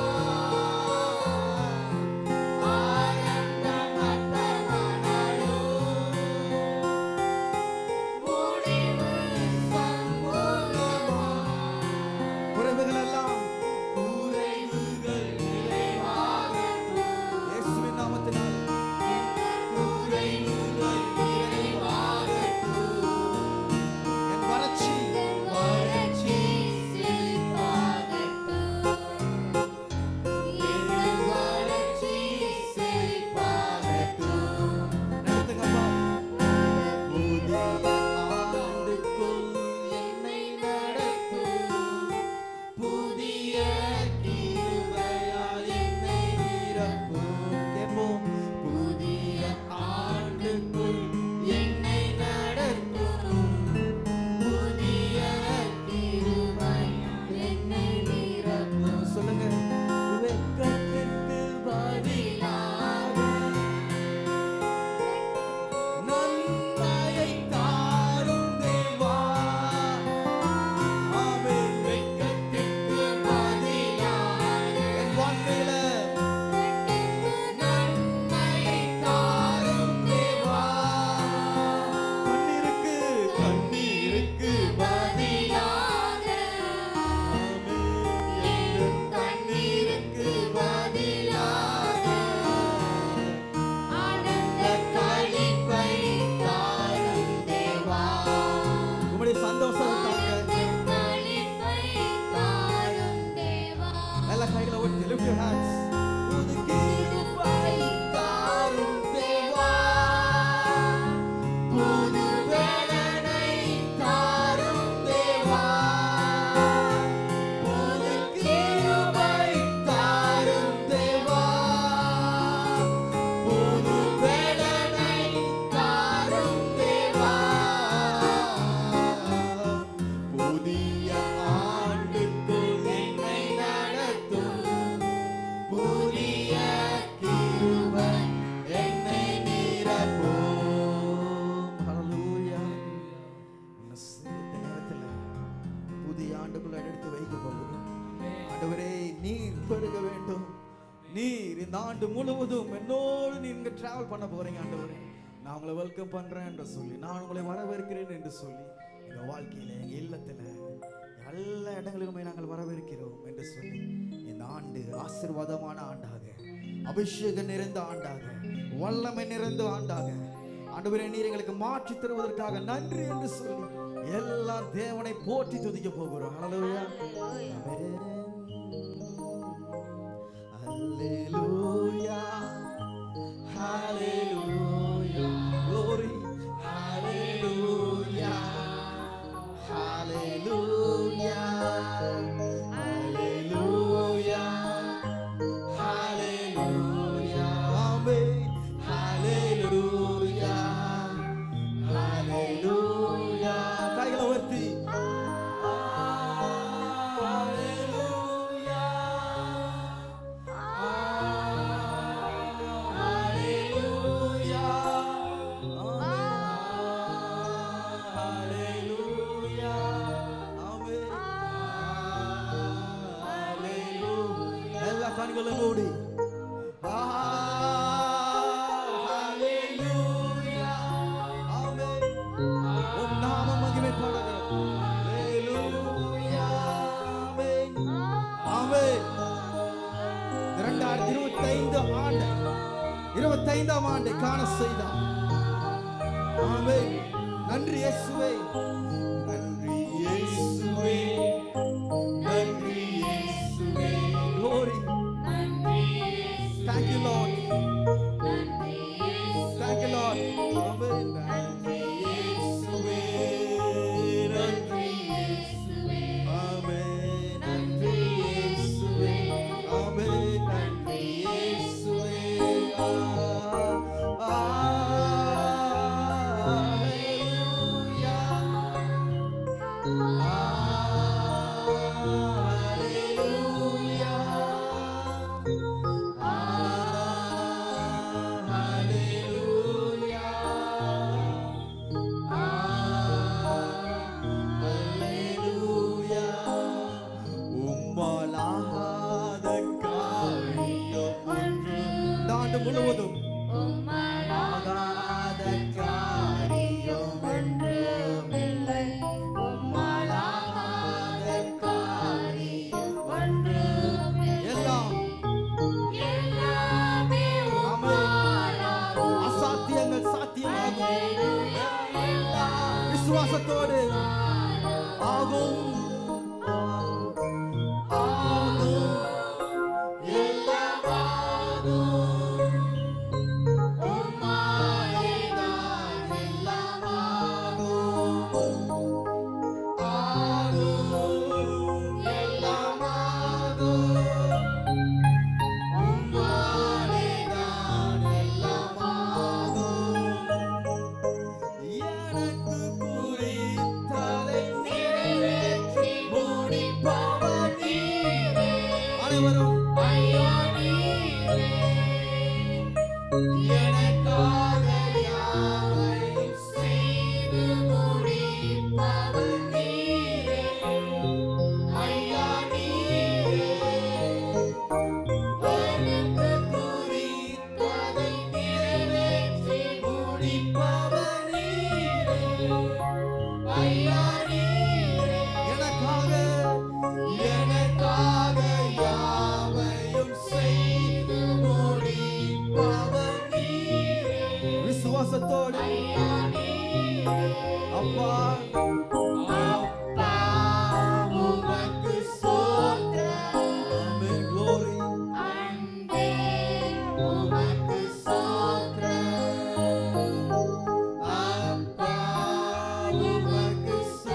ஆரம்பம் அற்பமானாலும் முடிவு சம்பூர்ணமா. குறைவுகள் எல்லாம் இயேசுவின் நாமத்தினால் குறைவுகள் நிறைவாகட்டும். என் வறட்சி செழிப்பாகட்டும். என் வறட்சி செழிப்பாகட்டும். நடத்துங்கப்பா. புதிய ஆண்டுக்குள் என்னை நடத்தும், புதிய கிருபையால் என்னை நிரப்பும். கேட்போம். புதிய ஆண்டுக்குள் என்னை நடத்தும், புதிய கிருபையால் என்னை நிரப்பும். சொல்லுங்க. வெட்கத்திற்கு பதிலாக நன்மையை தாரும் தேவா. ஆமென். வெட்கத்திற்கு பதிலாக என் வாழ்க்கையில நன்மையை தாரும் தேவா. கண்ணீருக்கு பதிலாக என் கண்ணீருக்கு பதிலாக ஆனந்த களிப்பை தாரும் தேவா. உம்முடைய சந்தோஷத்தை எல்லா கைகளை ஒட்டி lift your hands. புது கிருபை தாரும் தேவா, புது பலனை தாரும் தேவா. புது கிருபை தாரும் தேவா, புது பலனை தாரும் தேவா. புதிய ஆண்டுக்குள் என்னை நடத்தும், புதிய கிருபை என்னை நிரப்பும். ஹalleluya. இந்த நேரத்தில் புதிய ஆண்டுக்குள்ள எடுத்து வைக்க போகிறோம். ஆண்டவரே, நீர் பெருக வேண்டும். நீர் இந்த ஆண்டு முழுவதும் என்னோடு நீங்க டிராவல் பண்ண போறீங்க ஆண்டவரே. நான் உங்களை வெல்கம் பண்றேன் என்று சொல்லி, நான் உங்களை வரவேற்கிறேன் என்று சொல்லி, எங்க வாழ்க்கையில எங்க இல்லத்துல எல்லா இடங்களிலுமே நாங்கள் வரவேற்கிறோம் என்று சொல்லி, இந்த ஆண்டு ஆசீர்வாதமான ஆண்டாக, அபிஷேகம் நிறைந்த ஆண்டாக, வல்லமை நிறைந்த ஆண்டாக ஆண்டவரே நீர் எங்களுக்கு மாற்றி தருவதற்காக நன்றி என்று சொல்லி எல்லாம் தேவனை போற்றி துதிக்க போகிறோம். ஹல்லேலூயா, ஹல்லேலூயா, ஹல்லேலூயா, glory, ஹல்லேலூயா, ஹல்லேலூயா, ஹல்லேலூயா, ஹல்லேலூயா, ஆமென், ஹல்லேலூயா, ஹல்லேலூயா. கைகளை உயர்த்தி ஹல்லேலூயா, ஹல்லேலூயா, ஹல்லேலூயா, ஆமென், ஹல்லேலூயா. எல்லா கண்களும் மூடி ஹல்லேலூயா, ஆமென். உம் நாமம் மகிமைப்படுகிறது. ஹல்லேலூயா, ஆமென், ஆமென். 2025 ஆண்டு 25ஆம் ஆண்டை காண செய்தார். ஆமென். நன்றி இயேசுவே, நன்றி இயேசுவே, நன்றி இயேசுவே. Glory. Thank you Lord. Thank you Lord. Amen. நன்றி இயேசுவே, நன்றி இயேசுவே. ஆமென். நன்றி இயேசுவே. ஆமென். நன்றி இயேசுவே. ஹல்லேலூயா, ஹல்லேலூயா, ஹல்லேலூயா, ஹல்லேலூயா. உம்மாலாகாத காரியம் ஒன்று. இந்த ஆண்டு முழுவதும் உம்மாலாகாத காரியம் ஒன்றுமில்லை. உம்மாலாகாத காரியம் ஒன்றுமில்லை. எல்லாம் ஆமென். அசாத்தியங்கள் சாத்தியமாகும். விசுவாசத்தோடு ஆகும், ஆகும், எல்லாம் ஆகும். உம்மாலேதான் எல்லாம் ஆகும், ஆகும், எல்லாம் ஆகும். உம்மாலேதான் எல்லாம் ஆகும். எனக்கு குறித்ததை நிறைவேற்றி முடிப்பவர் நீரே. அனைவரும் எனக்காக யாவையும் செய்து முடிப்பவர் நீரே. ஐயா நீரே, எனக்கு குறித்ததை நிறைவேற்றி முடிப்பவர் நீரே. ஐயா நீரே, எனக்காக யாவையும் செய்து முடிப்பவர் நீரே. விசுவாசத்தோடு அப்பா, அப்பா உமக்கு ஸ்தோத்திரம். ஆமென். Glory. அன்பே உமக்கு ஸ்தோத்திரம். அப்பா உமக்கு ஸ்தோத்திரம்.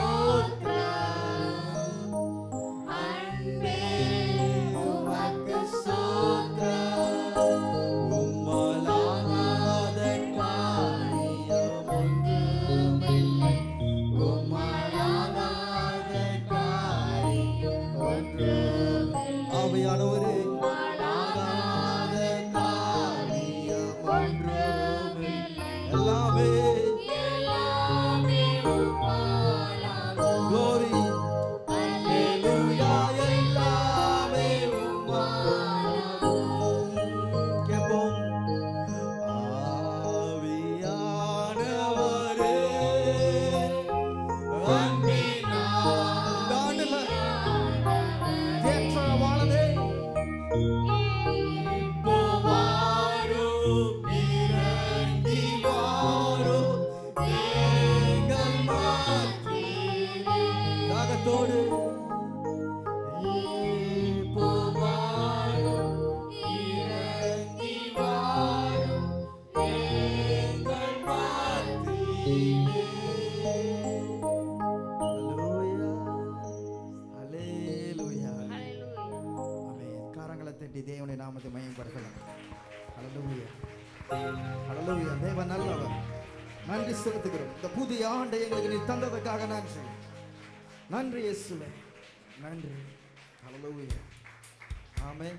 இந்த ஆண்டுல தேற்றவானதே தாகத்தோடு தேவனுடைய நாமத்தை மகிமைப்படுத்தலாம். ஹல்லேலூயா. ஹல்லேலூயா. தேவன் நல்லவர். நன்றி செலுத்துகிறோம். இந்த புதிய ஆண்டை எங்களுக்கு நீ தந்ததற்காக நன்றி. நன்றி இயேசுவே. நன்றி. ஹல்லேலூயா. ஆமென்.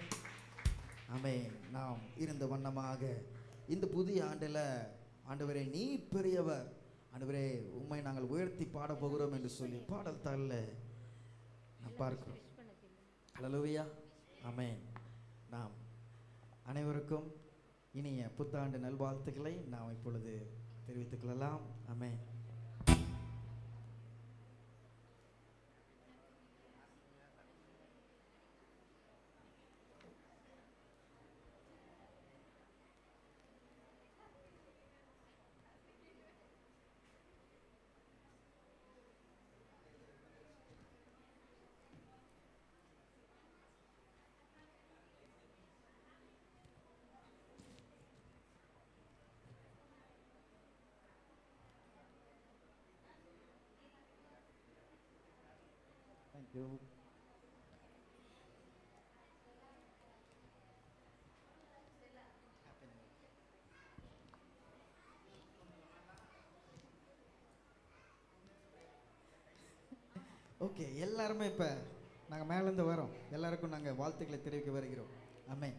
ஆமென். நாம் இருந்த வண்ணமாக இந்த புதிய ஆண்டில் ஆண்டவரே நீ பெரியவர், ஆண்டவரே உம்மை நாங்கள் உயர்த்தி பாட போகிறோம் என்று சொல்லி பாடல் தாளில் நாம் பார்க்கிறோம். ஹல்லேலூயா. ஆமென். நாம் அனைவருக்கும் இனிய புத்தாண்டு நல்வாழ்த்துக்களை நாம் இப்பொழுது தெரிவித்துக் கொள்ளலாம். ஆமென். Thank you. ஓகே, எல்லாருமே இப்போ நாங்கள் மேலேருந்து வரோம். எல்லாருக்கும் நாங்கள் வாழ்த்துக்களை தெரிவிக்க வருகிறோம். ஆமென்.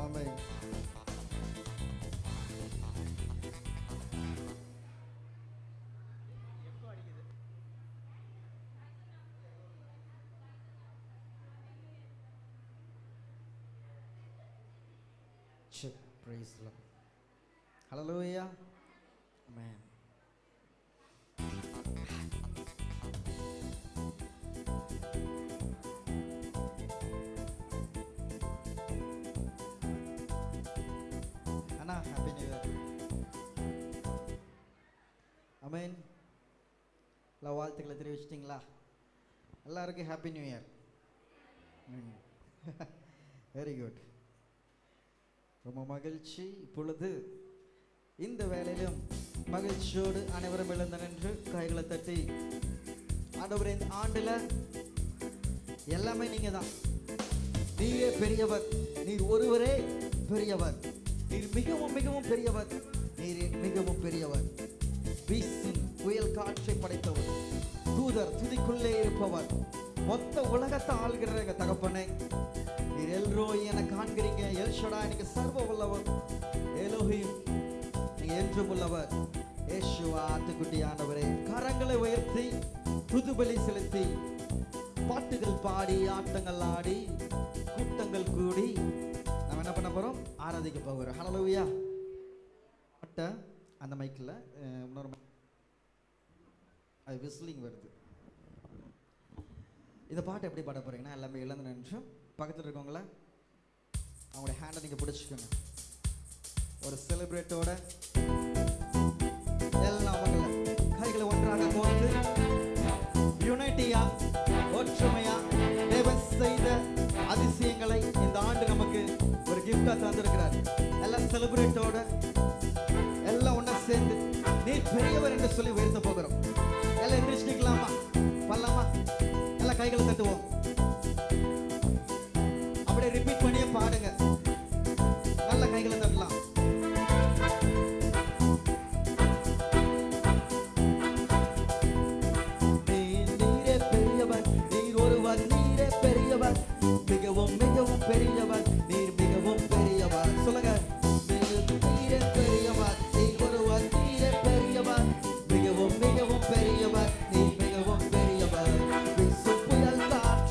Amen. Check. Praise the Lord. Hallelujah. Amen. Anna, Happy New Year. Amen. எல்லா வாழ்த்துக்களை தெரிவிச்சிட்டிங்களா? எல்லாருக்கும் happy new year. Very good. ரொம்ப மகிழ்ச்சி. இப்பொழுது இந்த வேளையிலும் மகிழ்ச்சியோடு அனைவரும் எழுந்து நின்று கைகளை தட்டி ஆண்டவரே, இந்த ஆண்டுல எல்லாமே நீங்க தான். நீரே பெரியவர், நீர் ஒருவரே பெரியவர், நீர் மிகவும் மிகவும் பெரியவர், நீரே மிகவும் பெரியவர். வீசின் புயல் காற்றை படைத்தவர், தூதர் துதிக்குள்ளே இருப்பவர், மொத்த உலகத்தை ஆள்கிற எங்க தகப்பனே, நீர் எல்ரோய் என காண்கிறீங்க. எல்ஷடா நீங்க சர்வ உள்ளவர். எலோஹிம் நீங்க என்றும் உள்ளவர். இயேசுவா ஆட்டுக்குட்டியானவரே, கரங்களை உயர்த்தி துதிபலி செலுத்தி பாட்டுகள் பாடி ஆட்டங்கள் ஆடி கூட்டங்கள் கூடி நம்ம என்ன பண்ண போறோம்? ஆராதிக்க போகிறோம். ஹல்லேலூயா. பாட்ட அந்த மைக்கில் இன்னொரு அது விசிலிங் வருது. இந்த பாட்டு எப்படி பாட போறீங்கன்னா எல்லாமே எழுந்து நின்று பக்கத்தில் இருக்கவங்கள அவங்களுடைய ஹேண்டை நீங்கள் பிடிச்சிக்கோங்க. ஒரு செலிப்ரேட்டோட எல்லாம் அவங்கள கைகளை ஒன்றாக கோர்த்து யுனைட்டியா ஒற்றுமையா தேவன் செய்த அதிசயங்களை இந்த ஆண்டு நமக்கு ஒரு கிஃப்டா தந்திருக்கிறார். எல்லாம் செலிப்ரேட்டோட எல்லாம் ஒண்ணா சேர்ந்து நீர் பெரியவர் என்று சொல்லி உயர்த்த போகிறோம். எல்லாம் எந்திரிச்சுக்கலாமா? பண்ணலாமா? எல்லாம் கைகளை தட்டுவோம். அப்படியே ரிப்பீட் பண்ணியே பாடுங்க. நல்ல கைகளை தட்டலாம். நீரே பெரியவர், நீர் ஒருவர், நீரே பெரியவர், மிகவும் மிகவும் பெரியவர், நீர் மிகவும் பெரியவர். சொல்லுங்க. நீரே பெரியவர், நீர் ஒருவர், நீரே பெரியவர், மிகவும் மிகவும் பெரியவர், நீர் மிகவும் பெரியவர். வீசும் புயல் காற்று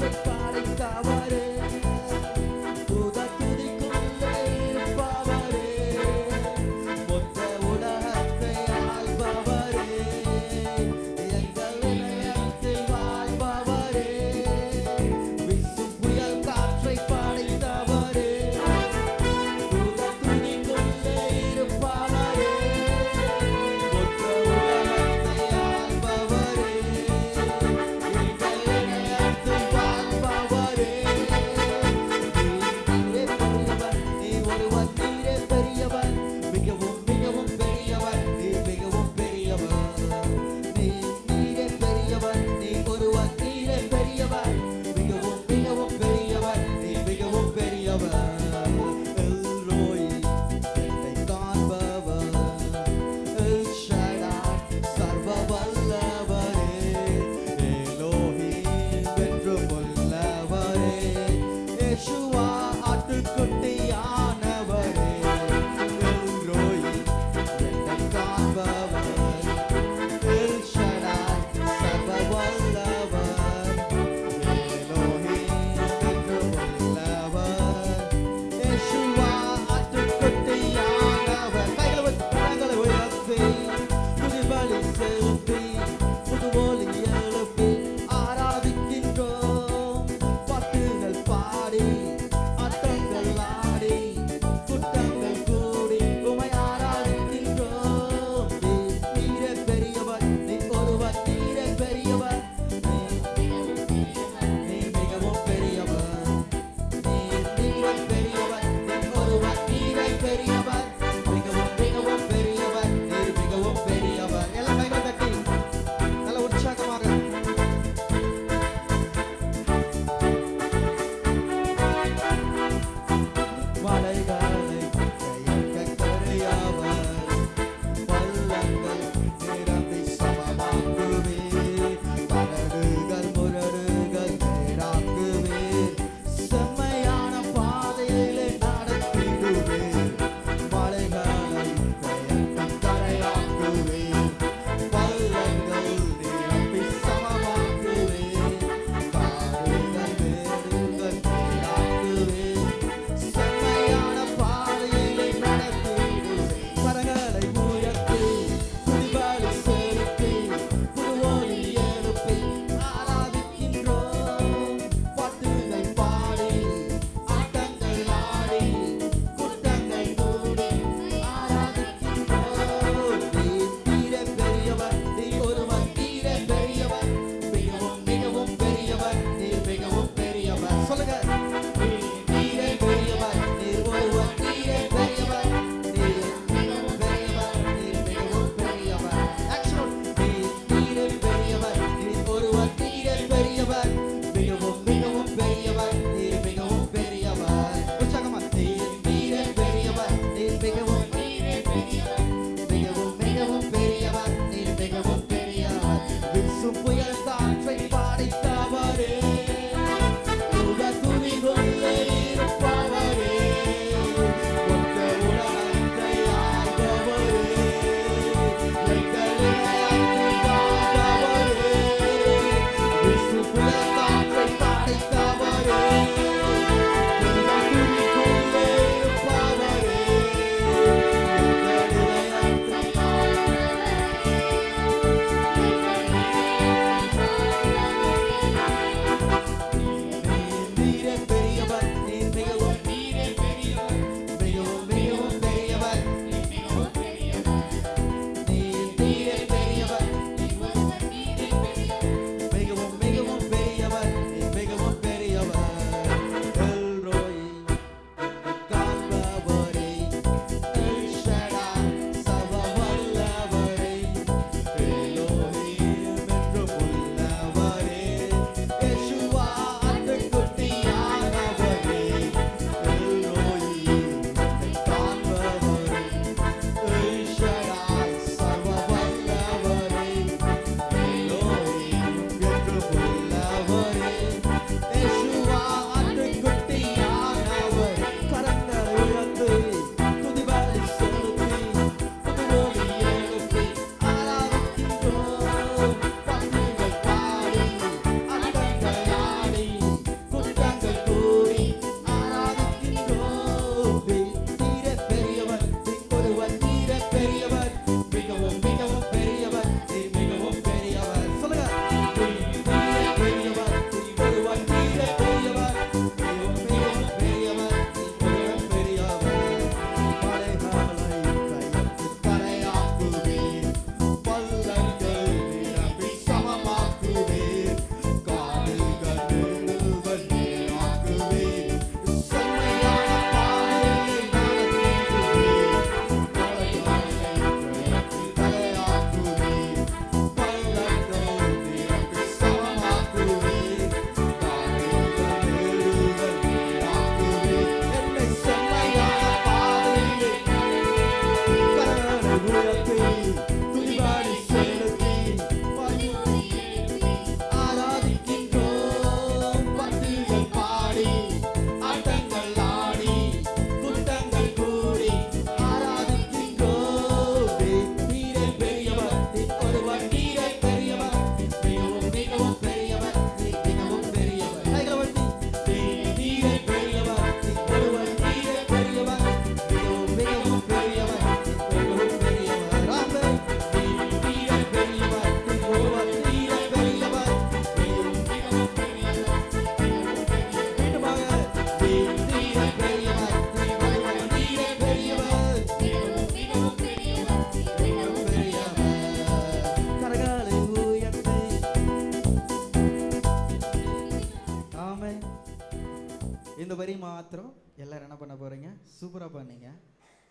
மாத்திரம் எல்லோரும் என்ன பண்ண போகிறீங்க? சூப்பராக பண்ணீங்க.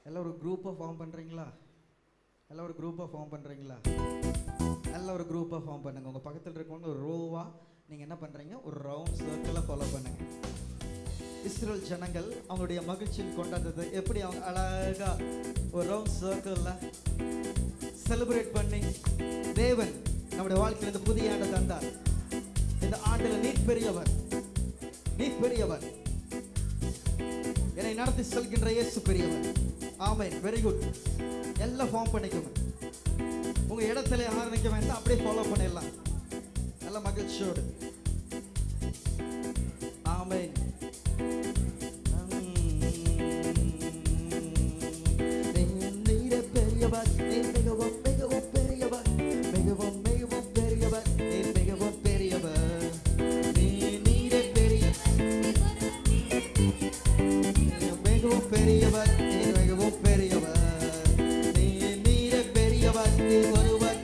எல்லாம் ஒரு குரூப்பாக ஃபார்ம் பண்ணுறீங்களா? எல்லாம் ஒரு குரூப்பாக ஃபார்ம் பண்ணுறீங்களா? எல்லாம் ஒரு குரூப்பாக ஃபார்ம் பண்ணுங்கள். உங்கள் பக்கத்தில் இருக்கவங்க ஒரு ரோவாக நீங்கள் என்ன பண்ணுறீங்க? ஒரு ரவுண்ட் சர்க்கிளாக ஃபாலோ பண்ணுங்கள். இஸ்ரேல் ஜனங்கள் அவங்களுடைய மகிழ்ச்சியின் கொண்டாடுறது எப்படி அவங்க அழகாக ஒரு ரவுண்ட் சர்க்கிளில் செலிப்ரேட் பண்ணி தேவன் நம்முடைய வாழ்க்கையில் இந்த புதிய ஆண்டை தந்தார். இந்த ஆண்டில் நீர் பெரியவர், நீர் பெரியவர், என்னை நடத்தி செல்கின்ற இயேசு பெரியவர். ஆமென். Very good. எல்லாம் ஃபார்ம் பண்ணிக்கோங்க. உங்கள் இடத்துல யாரும் நிற்க வேண்டாம், அப்படியே ஃபாலோ பண்ணிடலாம் நல்ல மகிழ்ச்சியோடு. ஆமென். நீரே பெரியவர், நீர் மிகவும் மிகவும் பெரியவர், மிகவும் மிகவும் பெரியவர், நீர் மிகவும் பெரியவர். நீரே பெரியவர், மிகவும் பெரியவர், நீர் மிகவும் பெரியவர். நீரே பெரியவர், நீர் ஒருவர்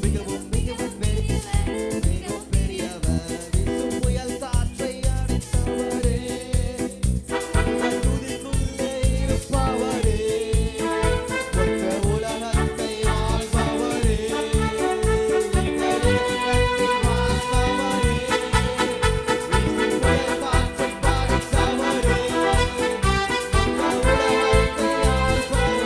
மிகவும் மிகவும் பெரியவர், மிகவும் பெரியவர். வீசும் புயல் காற்றை அடித்தவரே, உங்கள் துதிக்குள்ளே இருப்பவரே, ஒத்த உலகத்தை ஆள்பவரே, எங்கள் இதயத்தை வாழ்பவரே, வீசும் புயல் காற்றை பாடித்தவரே, ஒத்த உலகத்தை ஆள்பவரே.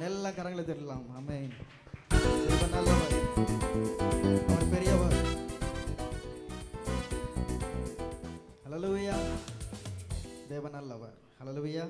எல்லாம் கரங்களை தட்டலாம். ஆமென். தேவன் நல்லவர், அவர் பெரியவர். ஹல்லேலூயா. தேவன் நல்லவர். ஹல்லேலூயா.